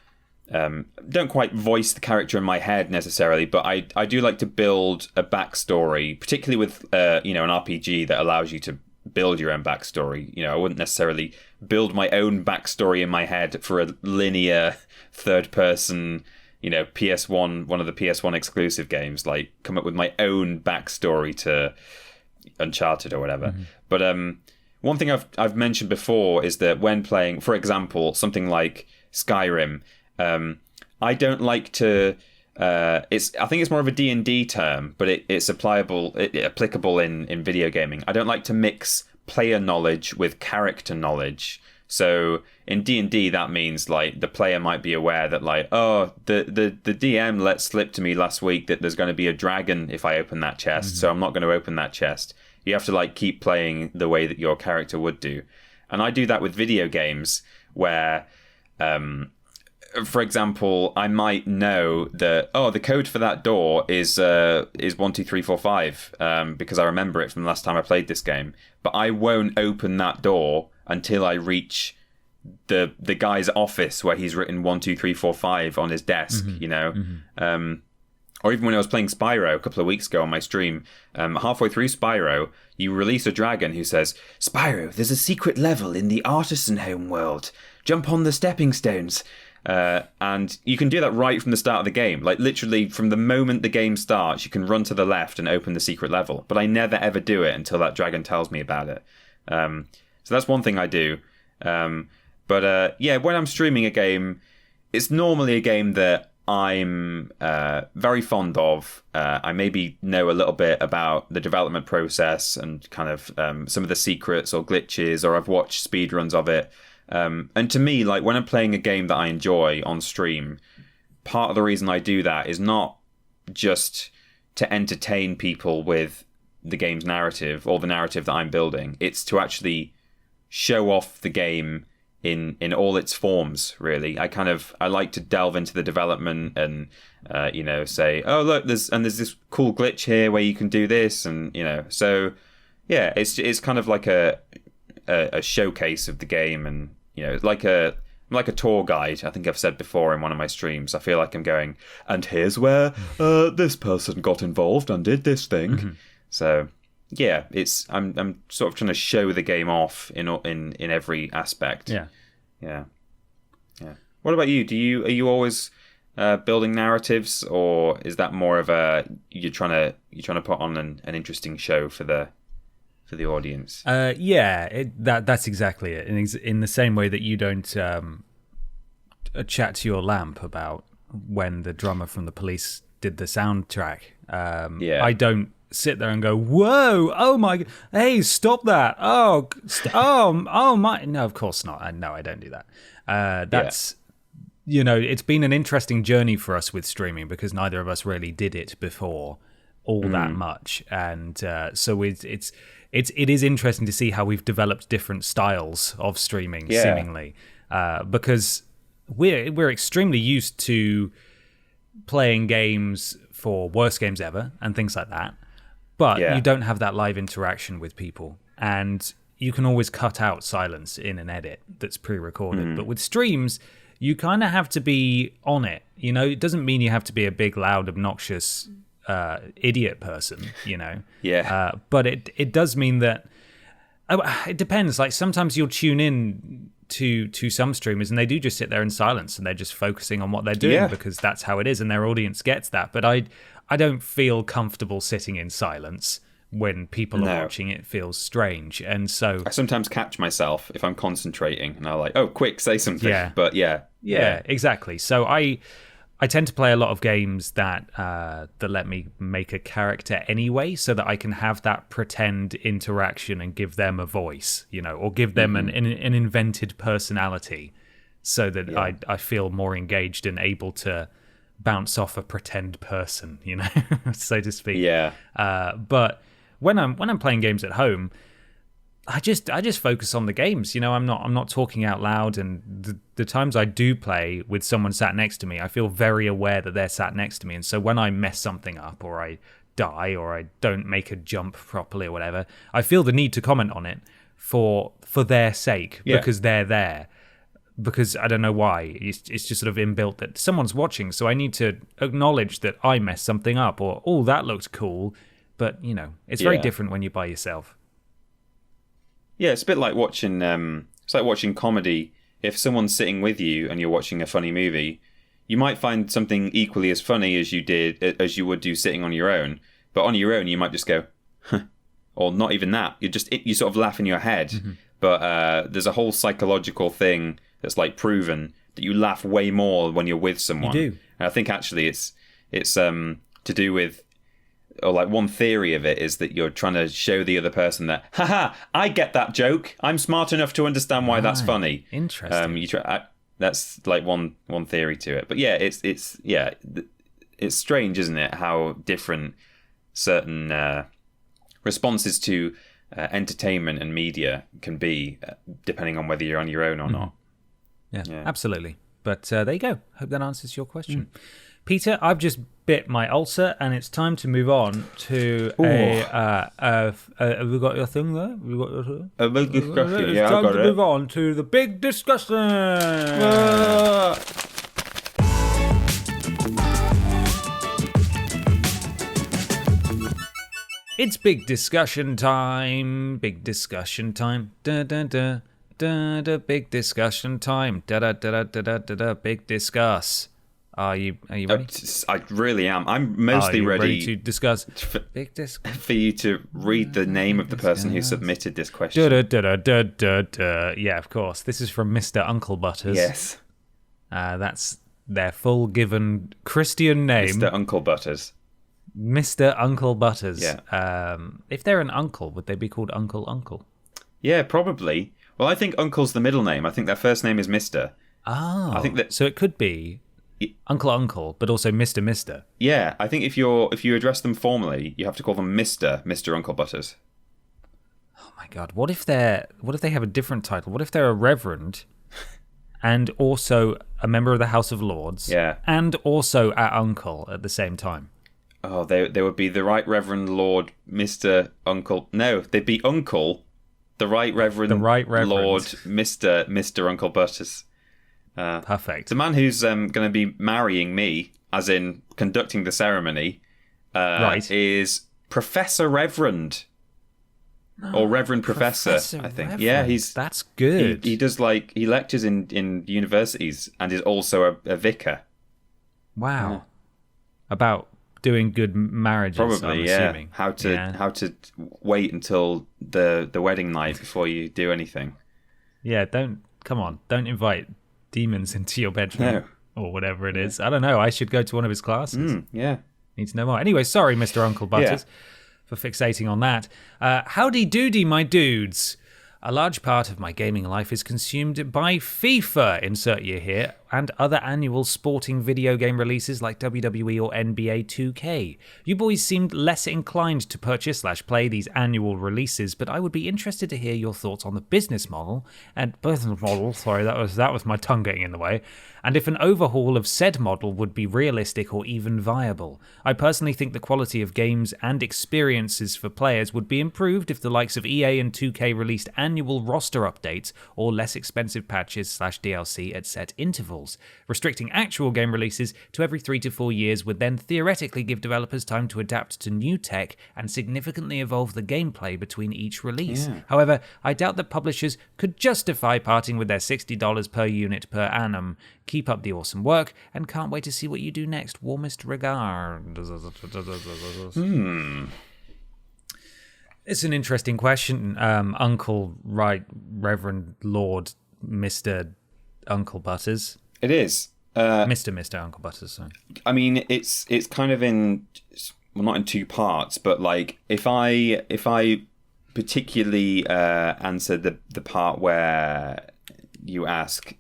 don't quite voice the character in my head necessarily, but I do like to build a backstory, particularly with an RPG that allows you to build your own backstory. I wouldn't necessarily build my own backstory in my head for a linear third person, PS1, one of the PS1 exclusive games, like come up with my own backstory to Uncharted or whatever. But one thing I've mentioned before is that when playing, for example, something like Skyrim, I don't like to. I think it's more of a D&D term, but it's applicable in video gaming. I don't like to mix player knowledge with character knowledge. So in D&D, that means like the player might be aware that like, oh, the DM let slip to me last week that there's going to be a dragon if I open that chest, so I'm not going to open that chest. You have to like keep playing the way that your character would do, and I do that with video games where. For example, I might know that the code for that door is 12345 because I remember it from the last time I played this game. But I won't open that door until I reach the guy's office where he's written 12345 on his desk. Or even when I was playing Spyro a couple of weeks ago on my stream, halfway through Spyro, you release a dragon who says, "Spyro, there's a secret level in the artisan home world. Jump on the stepping stones." And you can do that right from the start of the game. Like literally from the moment the game starts, you can run to the left and open the secret level. But I never ever do it until that dragon tells me about it. So that's one thing I do. When I'm streaming a game, it's normally a game that I'm very fond of. I maybe know a little bit about the development process and kind of some of the secrets or glitches, or I've watched speedruns of it. And to me, like when I'm playing a game that I enjoy on stream, part of the reason I do that is not just to entertain people with the game's narrative or the narrative that I'm building. It's to actually show off the game in all its forms, really. I like to delve into the development and say, oh look, there's this cool glitch here where you can do this, and so yeah, it's kind of like a showcase of the game, and like a tour guide. I think I've said before in one of my streams. I feel like I'm going, and here's where this person got involved and did this thing. So yeah, I'm sort of trying to show the game off in every aspect. Yeah. What about you? Are you always building narratives, or is that more of a you're trying to put on an interesting show for the audience? That's exactly it. In the same way that you don't chat to your lamp about when the drummer from The Police did the soundtrack. I don't sit there and go, whoa, oh my, hey, stop that. Oh my. No, of course not. No, I don't do that. That's, it's been an interesting journey for us with streaming because neither of us really did it before all that much. And so it is interesting to see how we've developed different styles of streaming, seemingly, because we're extremely used to playing games for worst games ever and things like that. But you don't have that live interaction with people, and you can always cut out silence in an edit that's pre-recorded. But with streams, you kind of have to be on it. It doesn't mean you have to be a big, loud, obnoxious idiot person, but it does mean that it depends. Like sometimes you'll tune in to some streamers and they do just sit there in silence and they're just focusing on what they're doing because that's how it is and their audience gets that. But I don't feel comfortable sitting in silence when people are watching. It feels strange. And so I sometimes catch myself if I'm concentrating and I'm like, oh, quick, say something. Yeah. But yeah, exactly. So I tend to play a lot of games that let me make a character anyway, so that I can have that pretend interaction and give them a voice, or give them an invented personality, so that I feel more engaged and able to bounce off a pretend person, so to speak. Yeah. But when I'm playing games at home, I just focus on the games. I'm not talking out loud, and the times I do play with someone sat next to me, I feel very aware that they're sat next to me. And so when I mess something up, or I die, or I don't make a jump properly, or whatever, I feel the need to comment on it for their sake, because they're there. Because I don't know why, it's just sort of inbuilt that someone's watching, so I need to acknowledge that I messed something up, or oh, that looked cool. But it's very different when you're by yourself. Yeah, it's a bit like watching. It's like watching comedy. If someone's sitting with you and you're watching a funny movie, you might find something equally as funny as you would do sitting on your own. But on your own, you might just go, huh, or not even that. You sort of laugh in your head. Mm-hmm. But there's a whole psychological thing that's like proven that you laugh way more when you're with someone. You do. And I think actually it's to do with. Or like one theory of it is that you're trying to show the other person that, haha, I get that joke. I'm smart enough to understand why that's funny. Interesting. That's like one theory to it. But yeah, it's strange, isn't it? How different certain responses to entertainment and media can be, depending on whether you're on your own or not. Yeah, absolutely. But there you go. Hope that answers your question. Peter, I've just bit my ulcer, and it's time to move on to have we got your thing there? Have we got your thing? A big discussion, it's time to move on to the big discussion. It's big discussion time. Big discussion time. Da da da da da. Big discussion time. Da da da da da da da. Big discuss. Are you ready? I really am. I'm mostly ready to discuss. For you to read the name of the person who submitted this question. Yeah, of course. This is from Mr. Uncle Butters. Yes. That's their full given Christian name. Mr. Uncle Butters. Mr. Uncle Butters. Yeah. If they're an uncle, would they be called Uncle? Yeah, probably. Well, I think Uncle's the middle name. I think their first name is Mr. Oh. I think that. So it could be Uncle, but also Mr. Yeah, I think if you address them formally, you have to call them Mr. Uncle Butters. Oh my God! What if they have a different title? What if they're a reverend, and also a member of the House of Lords? Yeah, and also an uncle at the same time. Oh, they would be the Right Reverend Lord Mr. Uncle. No, they'd be Uncle, the Right Reverend Lord Mr. Uncle Butters. Perfect. The man who's going to be marrying me, as in conducting the ceremony, is Professor Reverend. Or Reverend Professor, I think. Reverend. Yeah, that's good. He does he lectures in universities and is also a vicar. Wow. Yeah. About doing good marriages. Probably, I'm assuming. How to wait until the wedding night before you do anything. Yeah, don't invite demons into your bedroom or whatever it is. I don't know. I should go to one of his classes. Yeah. Need to know more. Anyway, sorry, Mr. Uncle Butters, for fixating on that. Howdy doody, my dudes. A large part of my gaming life is consumed by FIFA, insert year here, and other annual sporting video game releases like WWE or NBA 2K. You boys seemed less inclined to purchase/play these annual releases, but I would be interested to hear your thoughts on the business model, sorry, that was my tongue getting in the way, and if an overhaul of said model would be realistic or even viable. I personally think the quality of games and experiences for players would be improved if the likes of EA and 2K released annual roster updates or less expensive patches/DLC at set intervals. Restricting actual game releases to every 3 to 4 years would then theoretically give developers time to adapt to new tech and significantly evolve the gameplay between each release. Yeah. However, I doubt that publishers could justify parting with their $60 per unit per annum. Keep up the awesome work, and can't wait to see what you do next. Warmest regards. It's an interesting question, Uncle Right Reverend Lord Mr. Uncle Butters. It is. Mr. Uncle Butters, sorry. I mean, it's kind of in, well, not in two parts, but like if I particularly answer the part where you ask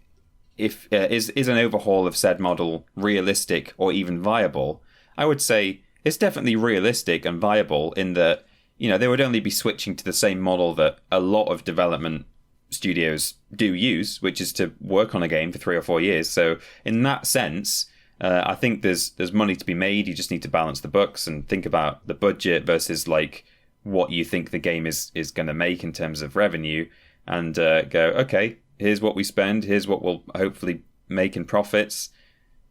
if is an overhaul of said model realistic or even viable, I would say it's definitely realistic and viable in that, you know, they would only be switching to the same model that a lot of development studios do use, which is to work on a game for 3 or 4 years. So in that sense, I think there's money to be made. You just need to balance the books and think about the budget versus like what you think the game is going to make in terms of revenue, and go, okay, here's what we spend, here's what we'll hopefully make in profits.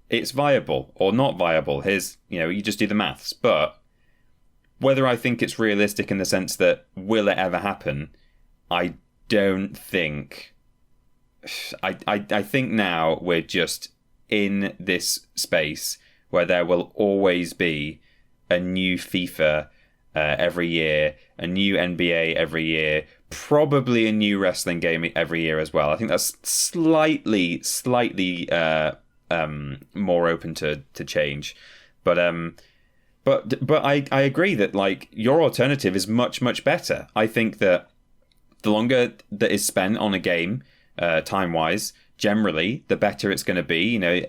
It's viable or not viable. Here's, you know, you just do the maths. But whether I think it's realistic in the sense that will it ever happen, I don't think. I think now we're just in this space where there will always be a new FIFA every year, a new NBA every year, probably a new wrestling game every year as well. I think that's slightly more open to change, but I agree that like your alternative is much better. I think that the longer that is spent on a game, time wise, generally, the better it's going to be. You know,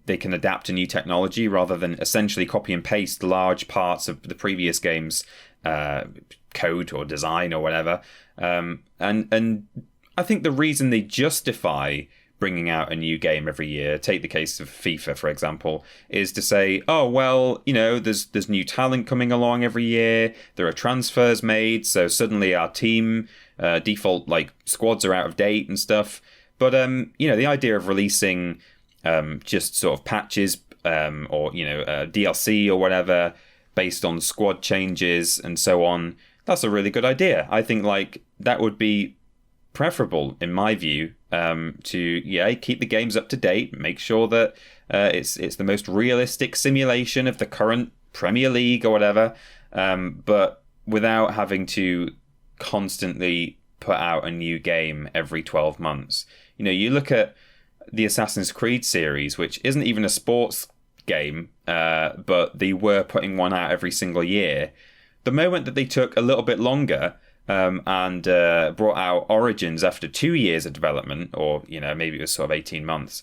they can adapt to new technology rather than essentially copy and paste large parts of the previous game's code or design or whatever. And I think the reason they justify bringing out a new game every year, take the case of FIFA, for example, is to say, oh, well, you know, there's new talent coming along every year. There are transfers made. So suddenly our team default like squads are out of date and stuff. But, you know, the idea of releasing just sort of patches or, you know, DLC or whatever based on squad changes and so on, that's a really good idea. I think, like, that would be preferable, in my view, to, keep the games up to date, make sure that it's the most realistic simulation of the current Premier League or whatever, but without having to constantly put out a new game every 12 months. You know, you look at the Assassin's Creed series, which isn't even a sports game, but they were putting one out every single year. The moment that they took a little bit longer and brought out Origins after 2 years of development, or, you know, maybe it was sort of 18 months,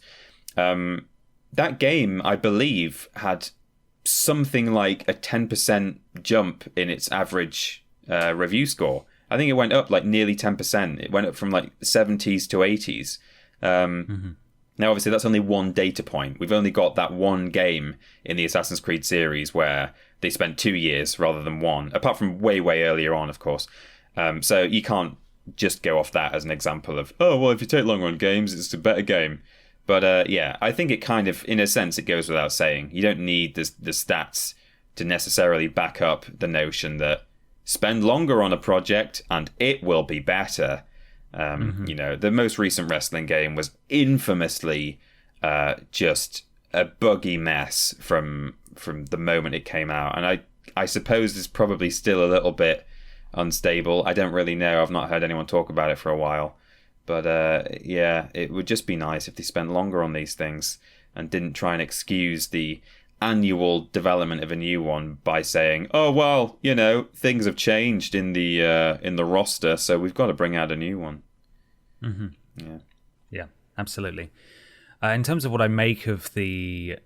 that game, I believe, had something like a 10% jump in its average review score. I think it went up like nearly 10%. It went up from like 70s to 80s. Now, obviously, that's only one data point. We've only got that one game in the Assassin's Creed series where they spent 2 years rather than one, apart from way earlier on, of course. So you can't just go off that as an example of, oh, well, if you take longer on games, it's a better game. But I think it kind of, in a sense, it goes without saying. You don't need the stats to necessarily back up the notion that spend longer on a project and it will be better. You know, the most recent wrestling game was infamously just a buggy mess from the moment it came out. And I suppose it's probably still a little bit unstable. I don't really know. I've not heard anyone talk about it for a while. But it would just be nice if they spent longer on these things and didn't try and excuse the annual development of a new one by saying, oh, well, you know, things have changed in the roster, so we've got to bring out a new one. Yeah, absolutely. In terms of what I make of the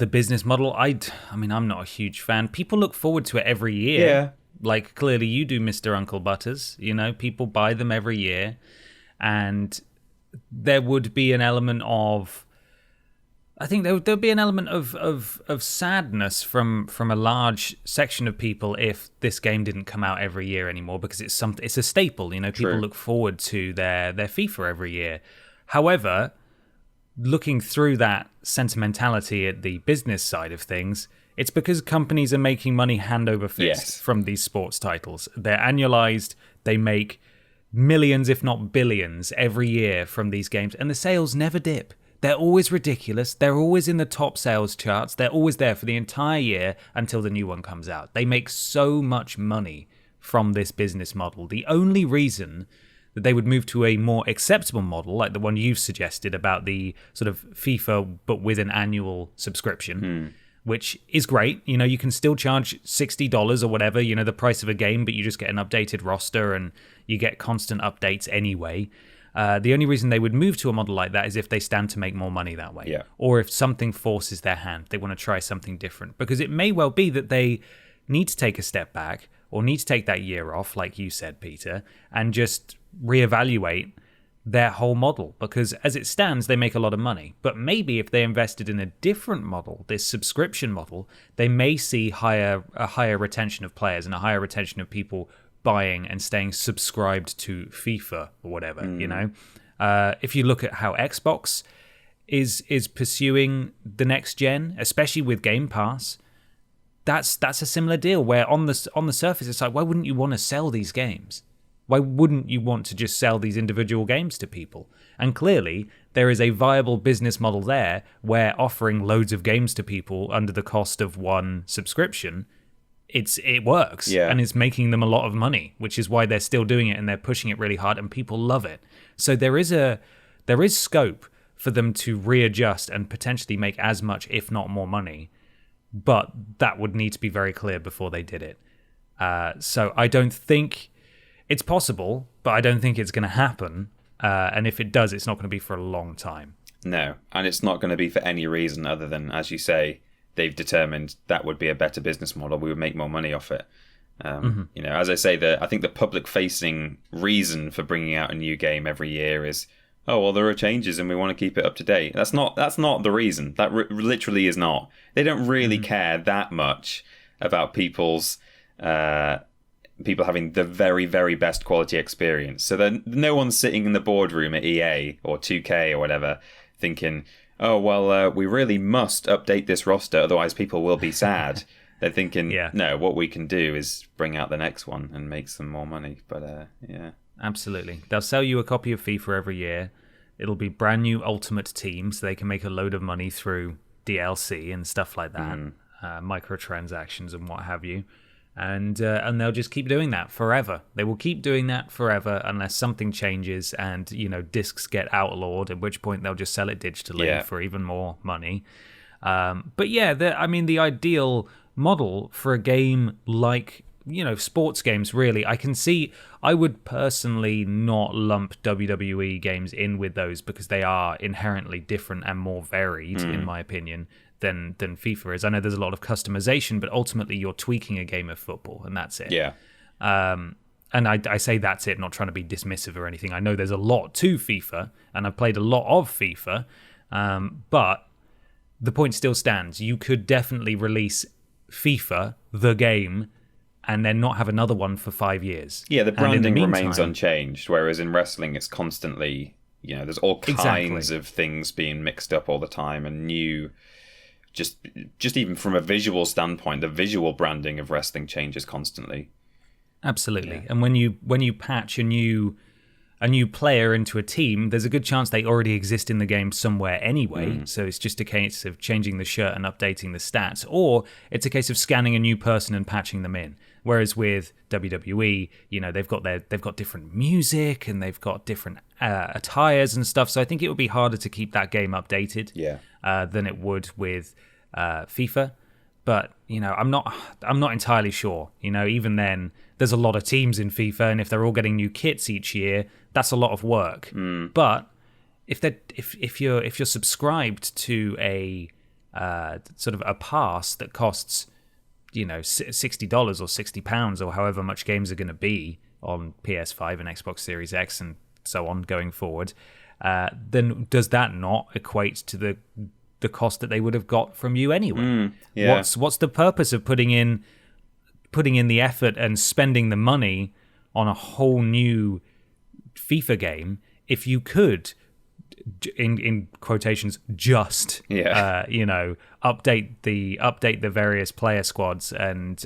business model, I mean, I'm not a huge fan. People look forward to it every year. Yeah. Like, clearly you do, Mr. Uncle Butters. You know, people buy them every year. And there would be an element of, I think there'd be an element of sadness from a large section of people if this game didn't come out every year anymore, because it's a staple. You know, people True. look forward to their FIFA every year. However, looking through that sentimentality at the business side of things, it's because companies are making money hand over fist from these sports titles. They're annualized. They make millions, if not billions, every year from these games, and the sales never dip. They're always ridiculous. They're always in the top sales charts. They're always there for the entire year until the new one comes out. They make so much money from this business model. The only reason that they would move to a more acceptable model, like the one you've suggested about the sort of FIFA but with an annual subscription, which is great. You know, you can still charge $60 or whatever, you know, the price of a game, but you just get an updated roster and you get constant updates anyway. The only reason they would move to a model like that is if they stand to make more money that way. Yeah. Or if something forces their hand, they want to try something different. Because it may well be that they need to take a step back or need to take that year off, like you said, Peter, and just reevaluate their whole model. Because as it stands, they make a lot of money. But maybe if they invested in a different model, this subscription model, they may see a higher retention of players and a higher retention of people buying and staying subscribed to FIFA or whatever, you know? If you look at how Xbox is pursuing the next gen, especially with Game Pass, that's a similar deal where on the surface it's like, why wouldn't you want to sell these games? Why wouldn't you want to just sell these individual games to people? And clearly there is a viable business model there where offering loads of games to people under the cost of one subscription, it works, and it's making them a lot of money, which is why they're still doing it and they're pushing it really hard and people love it. So there is scope for them to readjust and potentially make as much, if not more money, but that would need to be very clear before they did it. So I don't think it's possible, but I don't think it's going to happen. And if it does, it's not going to be for a long time. No, and it's not going to be for any reason other than, as you say, they've determined that would be a better business model. We would make more money off it. You know, as I say, I think the public-facing reason for bringing out a new game every year is, oh, well, there are changes and we want to keep it up to date. That's not the reason. That literally is not. They don't really care that much about people having the very, very best quality experience. So then no one's sitting in the boardroom at EA or 2K or whatever thinking, oh, well, we really must update this roster, otherwise people will be sad. They're thinking, no, what we can do is bring out the next one and make some more money. But, yeah. Absolutely. They'll sell you a copy of FIFA every year. It'll be brand new Ultimate Team, so they can make a load of money through DLC and stuff like that, microtransactions and what have you. And they'll just keep doing that forever. They will keep doing that forever unless something changes and, you know, discs get outlawed, at which point they'll just sell it digitally for even more money. But yeah, the ideal model for a game like, you know, sports games, really, I would personally not lump WWE games in with those because they are inherently different and more varied, in my opinion, than FIFA is. I know there's a lot of customization, but ultimately you're tweaking a game of football and that's it. Yeah. And I say that's it, not trying to be dismissive or anything. I know there's a lot to FIFA and I've played a lot of FIFA, but the point still stands. You could definitely release FIFA, the game, and then not have another one for 5 years. Yeah, the branding remains unchanged, whereas in wrestling it's constantly, you know, there's all kinds of things being mixed up all the time and new... Just even from a visual standpoint, the visual branding of wrestling changes constantly. Absolutely. Yeah. And when you patch a new player into a team, there's a good chance they already exist in the game somewhere anyway. So it's just a case of changing the shirt and updating the stats, or it's a case of scanning a new person and patching them in. Whereas with WWE, you know, they've got different music and they've got different attires and stuff. So I think it would be harder to keep that game updated than it would with FIFA. But, you know, I'm not entirely sure. You know, even then, there's a lot of teams in FIFA, and if they're all getting new kits each year, that's a lot of work. But if you're subscribed to a sort of a pass that costs, you know, $60 or £60 or however much games are going to be on PS5 and Xbox Series X and so on going forward, then does that not equate to the cost that they would have got from you anyway? What's the purpose of putting in the effort and spending the money on a whole new FIFA game if you could, in quotations, just you know, update the various player squads and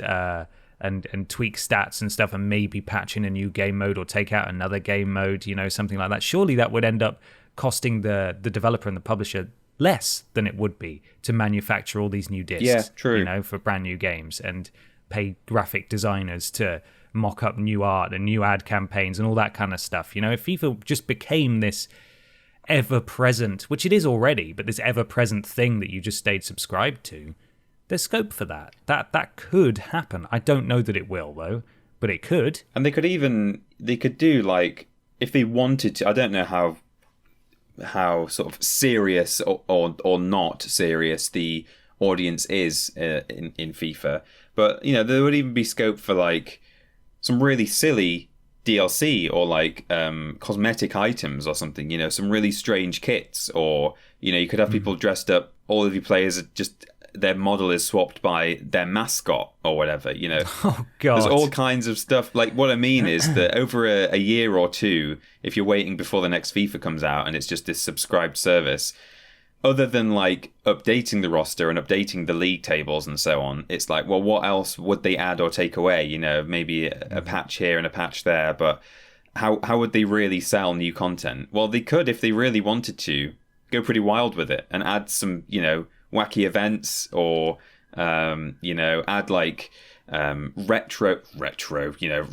tweak stats and stuff and maybe patch in a new game mode or take out another game mode, you know, something like that. Surely that would end up costing the developer and the publisher less than it would be to manufacture all these new discs, you know, for brand new games and pay graphic designers to mock up new art and new ad campaigns and all that kind of stuff. You know, if FIFA just became this ever-present, which it is already, but this ever-present thing that you just stayed subscribed to, there's scope for that. That could happen. I don't know that it will, though, but it could. And they could do, like, if they wanted to, I don't know how sort of serious or not serious the audience is in FIFA, but you know, there would even be scope for like some really silly DLC or like cosmetic items or something, you know, some really strange kits, or you know, you could have people dressed up, all of your players are just, their model is swapped by their mascot or whatever, you know. Oh god, there's all kinds of stuff. Like, what I mean is that over a year or two, if you're waiting before the next FIFA comes out and it's just this subscribed service, other than like updating the roster and updating the league tables and so on, it's like, well, what else would they add or take away? You know, maybe a patch here and a patch there, but how would they really sell new content? Well, they could, if they really wanted to, go pretty wild with it and add some, you know, wacky events, or you know, add like retro, you know,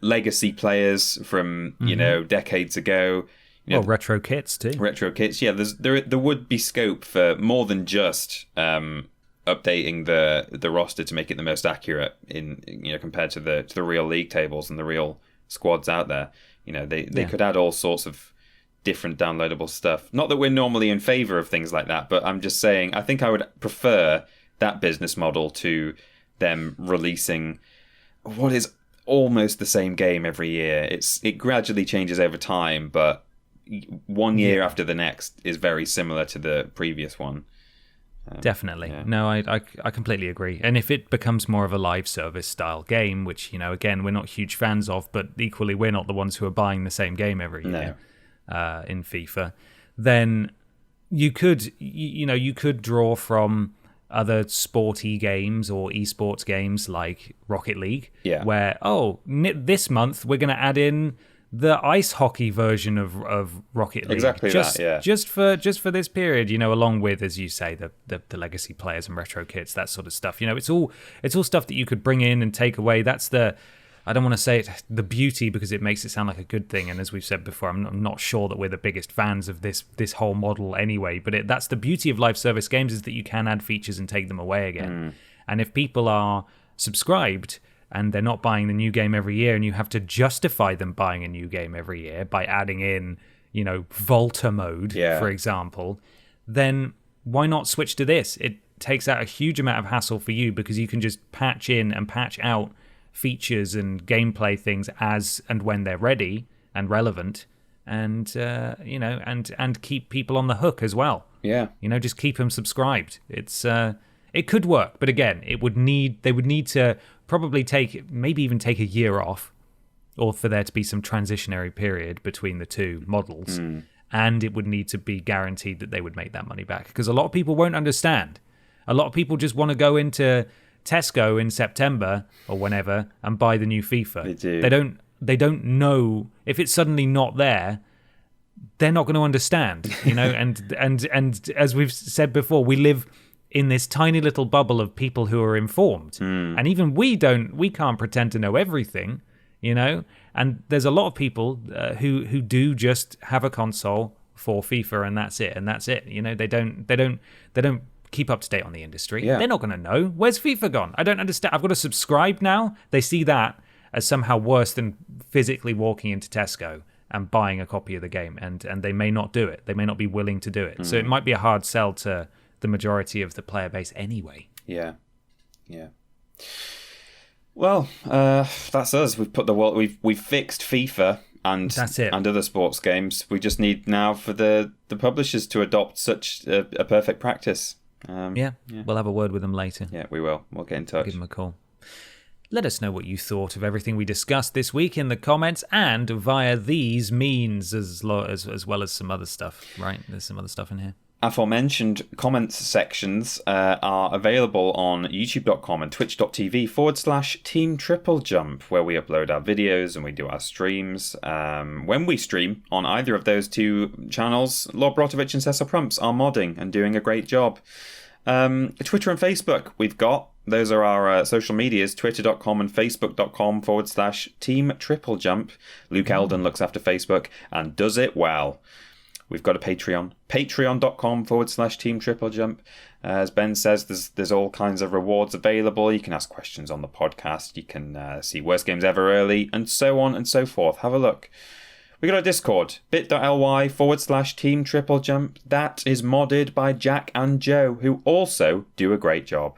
legacy players from you know, decades ago. You know, retro kits too. Retro kits, yeah. There would be scope for more than just updating the roster to make it the most accurate in, you know, compared to the real league tables and the real squads out there. You know, they could add all sorts of different downloadable stuff. Not that we're normally in favor of things like that, but I'm just saying, I think I would prefer that business model to them releasing what is almost the same game every year. It gradually changes over time, but one year after the next is very similar to the previous one. Definitely. Yeah. No, I completely agree. And if it becomes more of a live service style game, which, you know, again, we're not huge fans of, but equally we're not the ones who are buying the same game every year. In FIFA, then you could draw from other sporty games or esports games like Rocket League, where this month we're going to add in the ice hockey version of Rocket League, exactly just for this period, you know, along with, as you say, the legacy players and retro kits, that sort of stuff. You know, it's all stuff that you could bring in and take away. That's I don't want to say it the beauty, because it makes it sound like a good thing. And as we've said before, I'm not sure that we're the biggest fans of this whole model anyway. But that's the beauty of live service games, is that you can add features and take them away again. And if people are subscribed and they're not buying the new game every year, and you have to justify them buying a new game every year by adding in, you know, Volta mode, for example, then why not switch to this? It takes out a huge amount of hassle for you, because you can just patch in and patch out features and gameplay things as and when they're ready and relevant, and you know, and keep people on the hook as well. Yeah, you know, just keep them subscribed. It could work, but again, they would need to probably maybe even take a year off, or for there to be some transitionary period between the two models, and it would need to be guaranteed that they would make that money back, because a lot of people won't understand. A lot of people just want to go into Tesco in September or whenever and buy the new FIFA. They do. They don't know if it's suddenly not there. They're not going to understand, you know. and as we've said before, we live in this tiny little bubble of people who are informed, and even we can't pretend to know everything, you know. And there's a lot of people who do just have a console for FIFA, and that's it. You know, they don't keep up to date on the industry. They're not going to know. Where's FIFA gone? I don't understand. I've got to subscribe now. They see that as somehow worse than physically walking into Tesco and buying a copy of the game, and they may not do it. They may not be willing to do it. So it might be a hard sell to the majority of the player base anyway. Yeah. Well, that's us. We've put we've fixed FIFA and that's it. And other sports games. We just need now for the publishers to adopt such a perfect practice. We'll have a word with them later. Yeah, we will. We'll get in touch. Give them a call. Let us know what you thought of everything we discussed this week in the comments and via these means, as well as some other stuff, right? There's some other stuff in here. Aforementioned comments sections are available on youtube.com and twitch.tv/Team TripleJump, where we upload our videos and we do our streams. When we stream on either of those two channels, Lord Brotovich and Cecil Prumps are modding and doing a great job. Twitter and Facebook we've got. Those are our social medias, twitter.com and facebook.com/Team TripleJump. Luke Eldon looks after Facebook and does it well. We've got a Patreon, patreon.com/Team TripleJump. As Ben says, there's all kinds of rewards available. You can ask questions on the podcast. You can see Worst Games Ever early, and so on and so forth. Have a look. We got a Discord, bit.ly/Team TripleJump. That is modded by Jack and Joe, who also do a great job.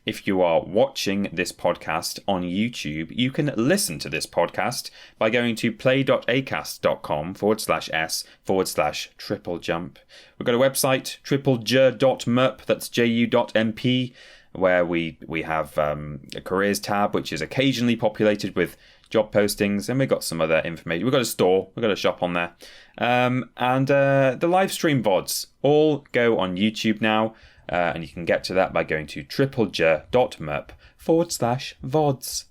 If you are watching this podcast on YouTube, you can listen to this podcast by going to play.acast.com/s/TripleJump. We've got a website, triplej.mp, that's ju.mp, where we have a careers tab, which is occasionally populated with job postings, and we've got some other information. We've got a store, we've got a shop on there. And the live stream VODs all go on YouTube now. And you can get to that by going to triplej.mp/VODs.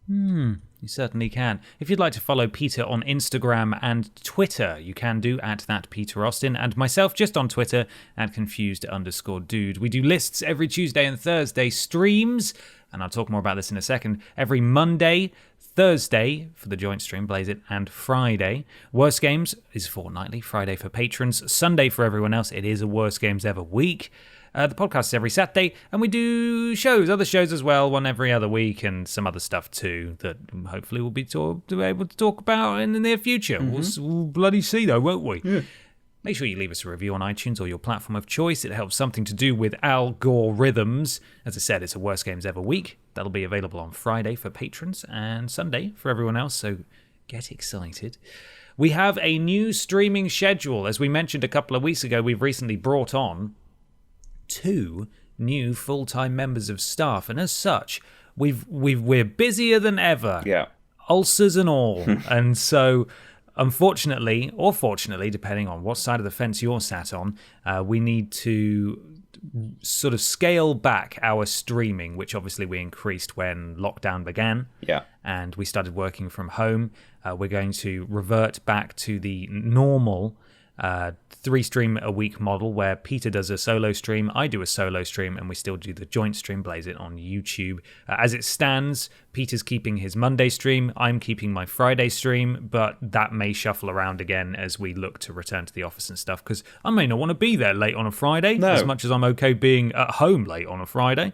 You certainly can. If you'd like to follow Peter on Instagram and Twitter, you can do at that Peter Austin, and myself just on Twitter at confused_dude. We do lists every Tuesday and Thursday, streams, and I'll talk more about this in a second, every Monday, Thursday for the joint stream, Blaze It, and Friday. Worst Games is fortnightly, Friday for patrons, Sunday for everyone else. It is a Worst Games Ever week. The podcast is every Saturday, and we do other shows as well, one every other week, and some other stuff too that hopefully we'll be able to talk about in the near future. We'll bloody see though, won't we? Yeah. Make sure you leave us a review on iTunes or your platform of choice. It helps something to do with algorithms. As I said, it's a Worst Games Ever week. That'll be available on Friday for patrons and Sunday for everyone else, so get excited. We have a new streaming schedule. As we mentioned a couple of weeks ago, we've recently brought on 2 new full-time members of staff, and as such, we're busier than ever. Yeah, ulcers and all. And so, unfortunately, or fortunately, depending on what side of the fence you're sat on, we need to sort of scale back our streaming, which obviously we increased when lockdown began. Yeah, and we started working from home. We're going to revert back to the normal 3 stream a week model, where Peter does a solo stream, I do a solo stream, and we still do the joint stream, Blaze It, on YouTube. As it stands, Peter's keeping his Monday stream, I'm keeping my Friday stream, but that may shuffle around again as we look to return to the office and stuff, because I may not want to be there late on a Friday, as much as I'm okay being at home late on a Friday.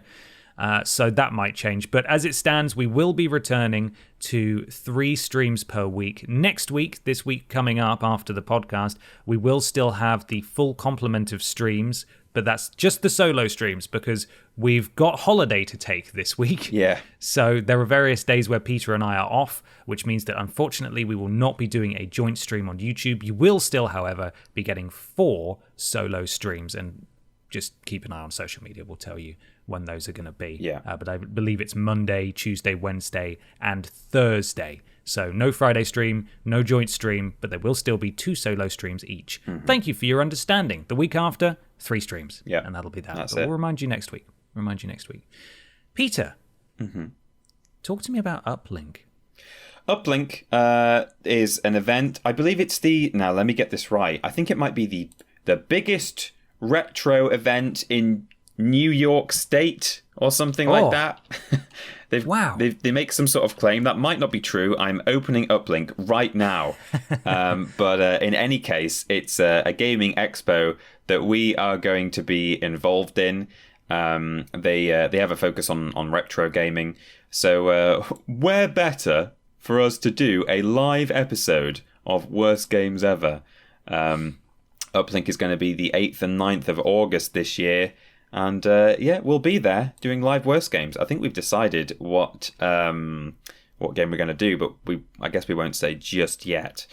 So that might change. But as it stands, we will be returning to 3 streams per week. Next week, this week coming up after the podcast, we will still have the full complement of streams, but that's just the solo streams because we've got holiday to take this week. Yeah. So there are various days where Peter and I are off, which means that unfortunately we will not be doing a joint stream on YouTube. You will still, however, be getting 4 solo streams, and just keep an eye on social media. We'll tell you when those are going to be. Yeah. But I believe it's Monday, Tuesday, Wednesday, and Thursday. So no Friday stream, no joint stream, but there will still be 2 solo streams each. Mm-hmm. Thank you for your understanding. The week after, 3 streams. Yeah. And that'll be that. That's but it. We'll remind you next week. Peter, talk to me about Uplink. Uplink is an event. I believe it's now let me get this right. I think it might be the biggest retro event in New York State or something like that. They make some sort of claim that might not be true. I'm opening Uplink right now. But in any case, it's a gaming expo that we are going to be involved in. They have a focus on retro gaming. So where better for us to do a live episode of Worst Games Ever? Uplink is going to be the 8th and 9th of August this year. And we'll be there doing live Worst Games. I think we've decided what game we're going to do, but I guess we won't say just yet.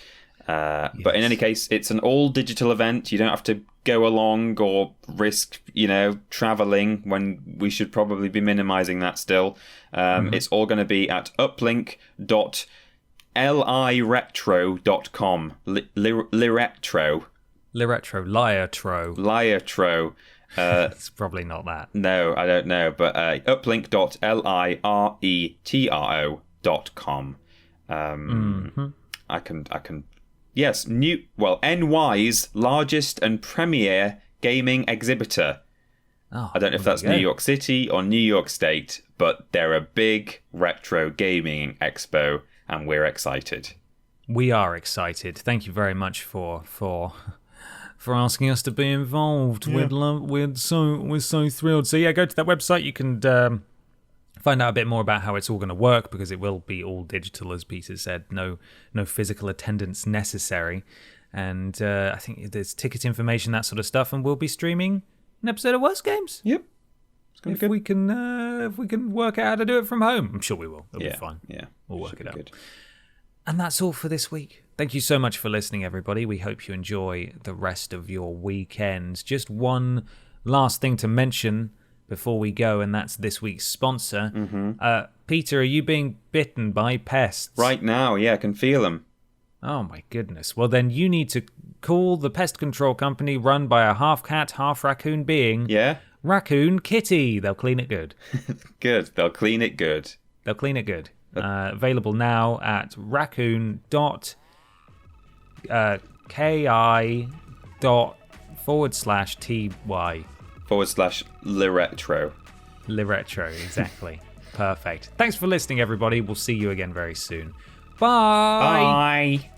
Yes. But in any case, it's an all-digital event. You don't have to go along or risk, traveling when we should probably be minimizing that still. It's all going to be at uplink.liretro.com. Liretro. It's probably not that. No, I don't know. But uplink.liretro.com. I can. Yes, NY's largest and premier gaming exhibitor. Oh, I don't know if there that's you go. New York City or New York State, but they're a big retro gaming expo, and we're excited. We are excited. Thank you very much for asking us to be involved. Yeah. We're so thrilled. So yeah, go to that website. You can find out a bit more about how it's all going to work, because it will be all digital, as Peter said. No physical attendance necessary. And I think there's ticket information, that sort of stuff, and we'll be streaming an episode of Worst Games. Yep. It's gonna be good. If we can work out how to do it from home, I'm sure we will. It'll be fine. Yeah, we'll work it out. Good. And that's all for this week. Thank you so much for listening, everybody. We hope you enjoy the rest of your weekend. Just one last thing to mention before we go, and that's this week's sponsor. Mm-hmm. Peter, are you being bitten by pests? Right now, yeah, I can feel them. Oh, my goodness. Well, then you need to call the pest control company run by a half-cat, half-raccoon being. Yeah? Raccoon Kitty. They'll clean it good. Good. They'll clean it good. They'll clean it good. Available now at raccoon.ki./ty/Liretro. Liretro, exactly. Perfect. Thanks for listening, everybody. We'll see you again very soon. Bye. Bye.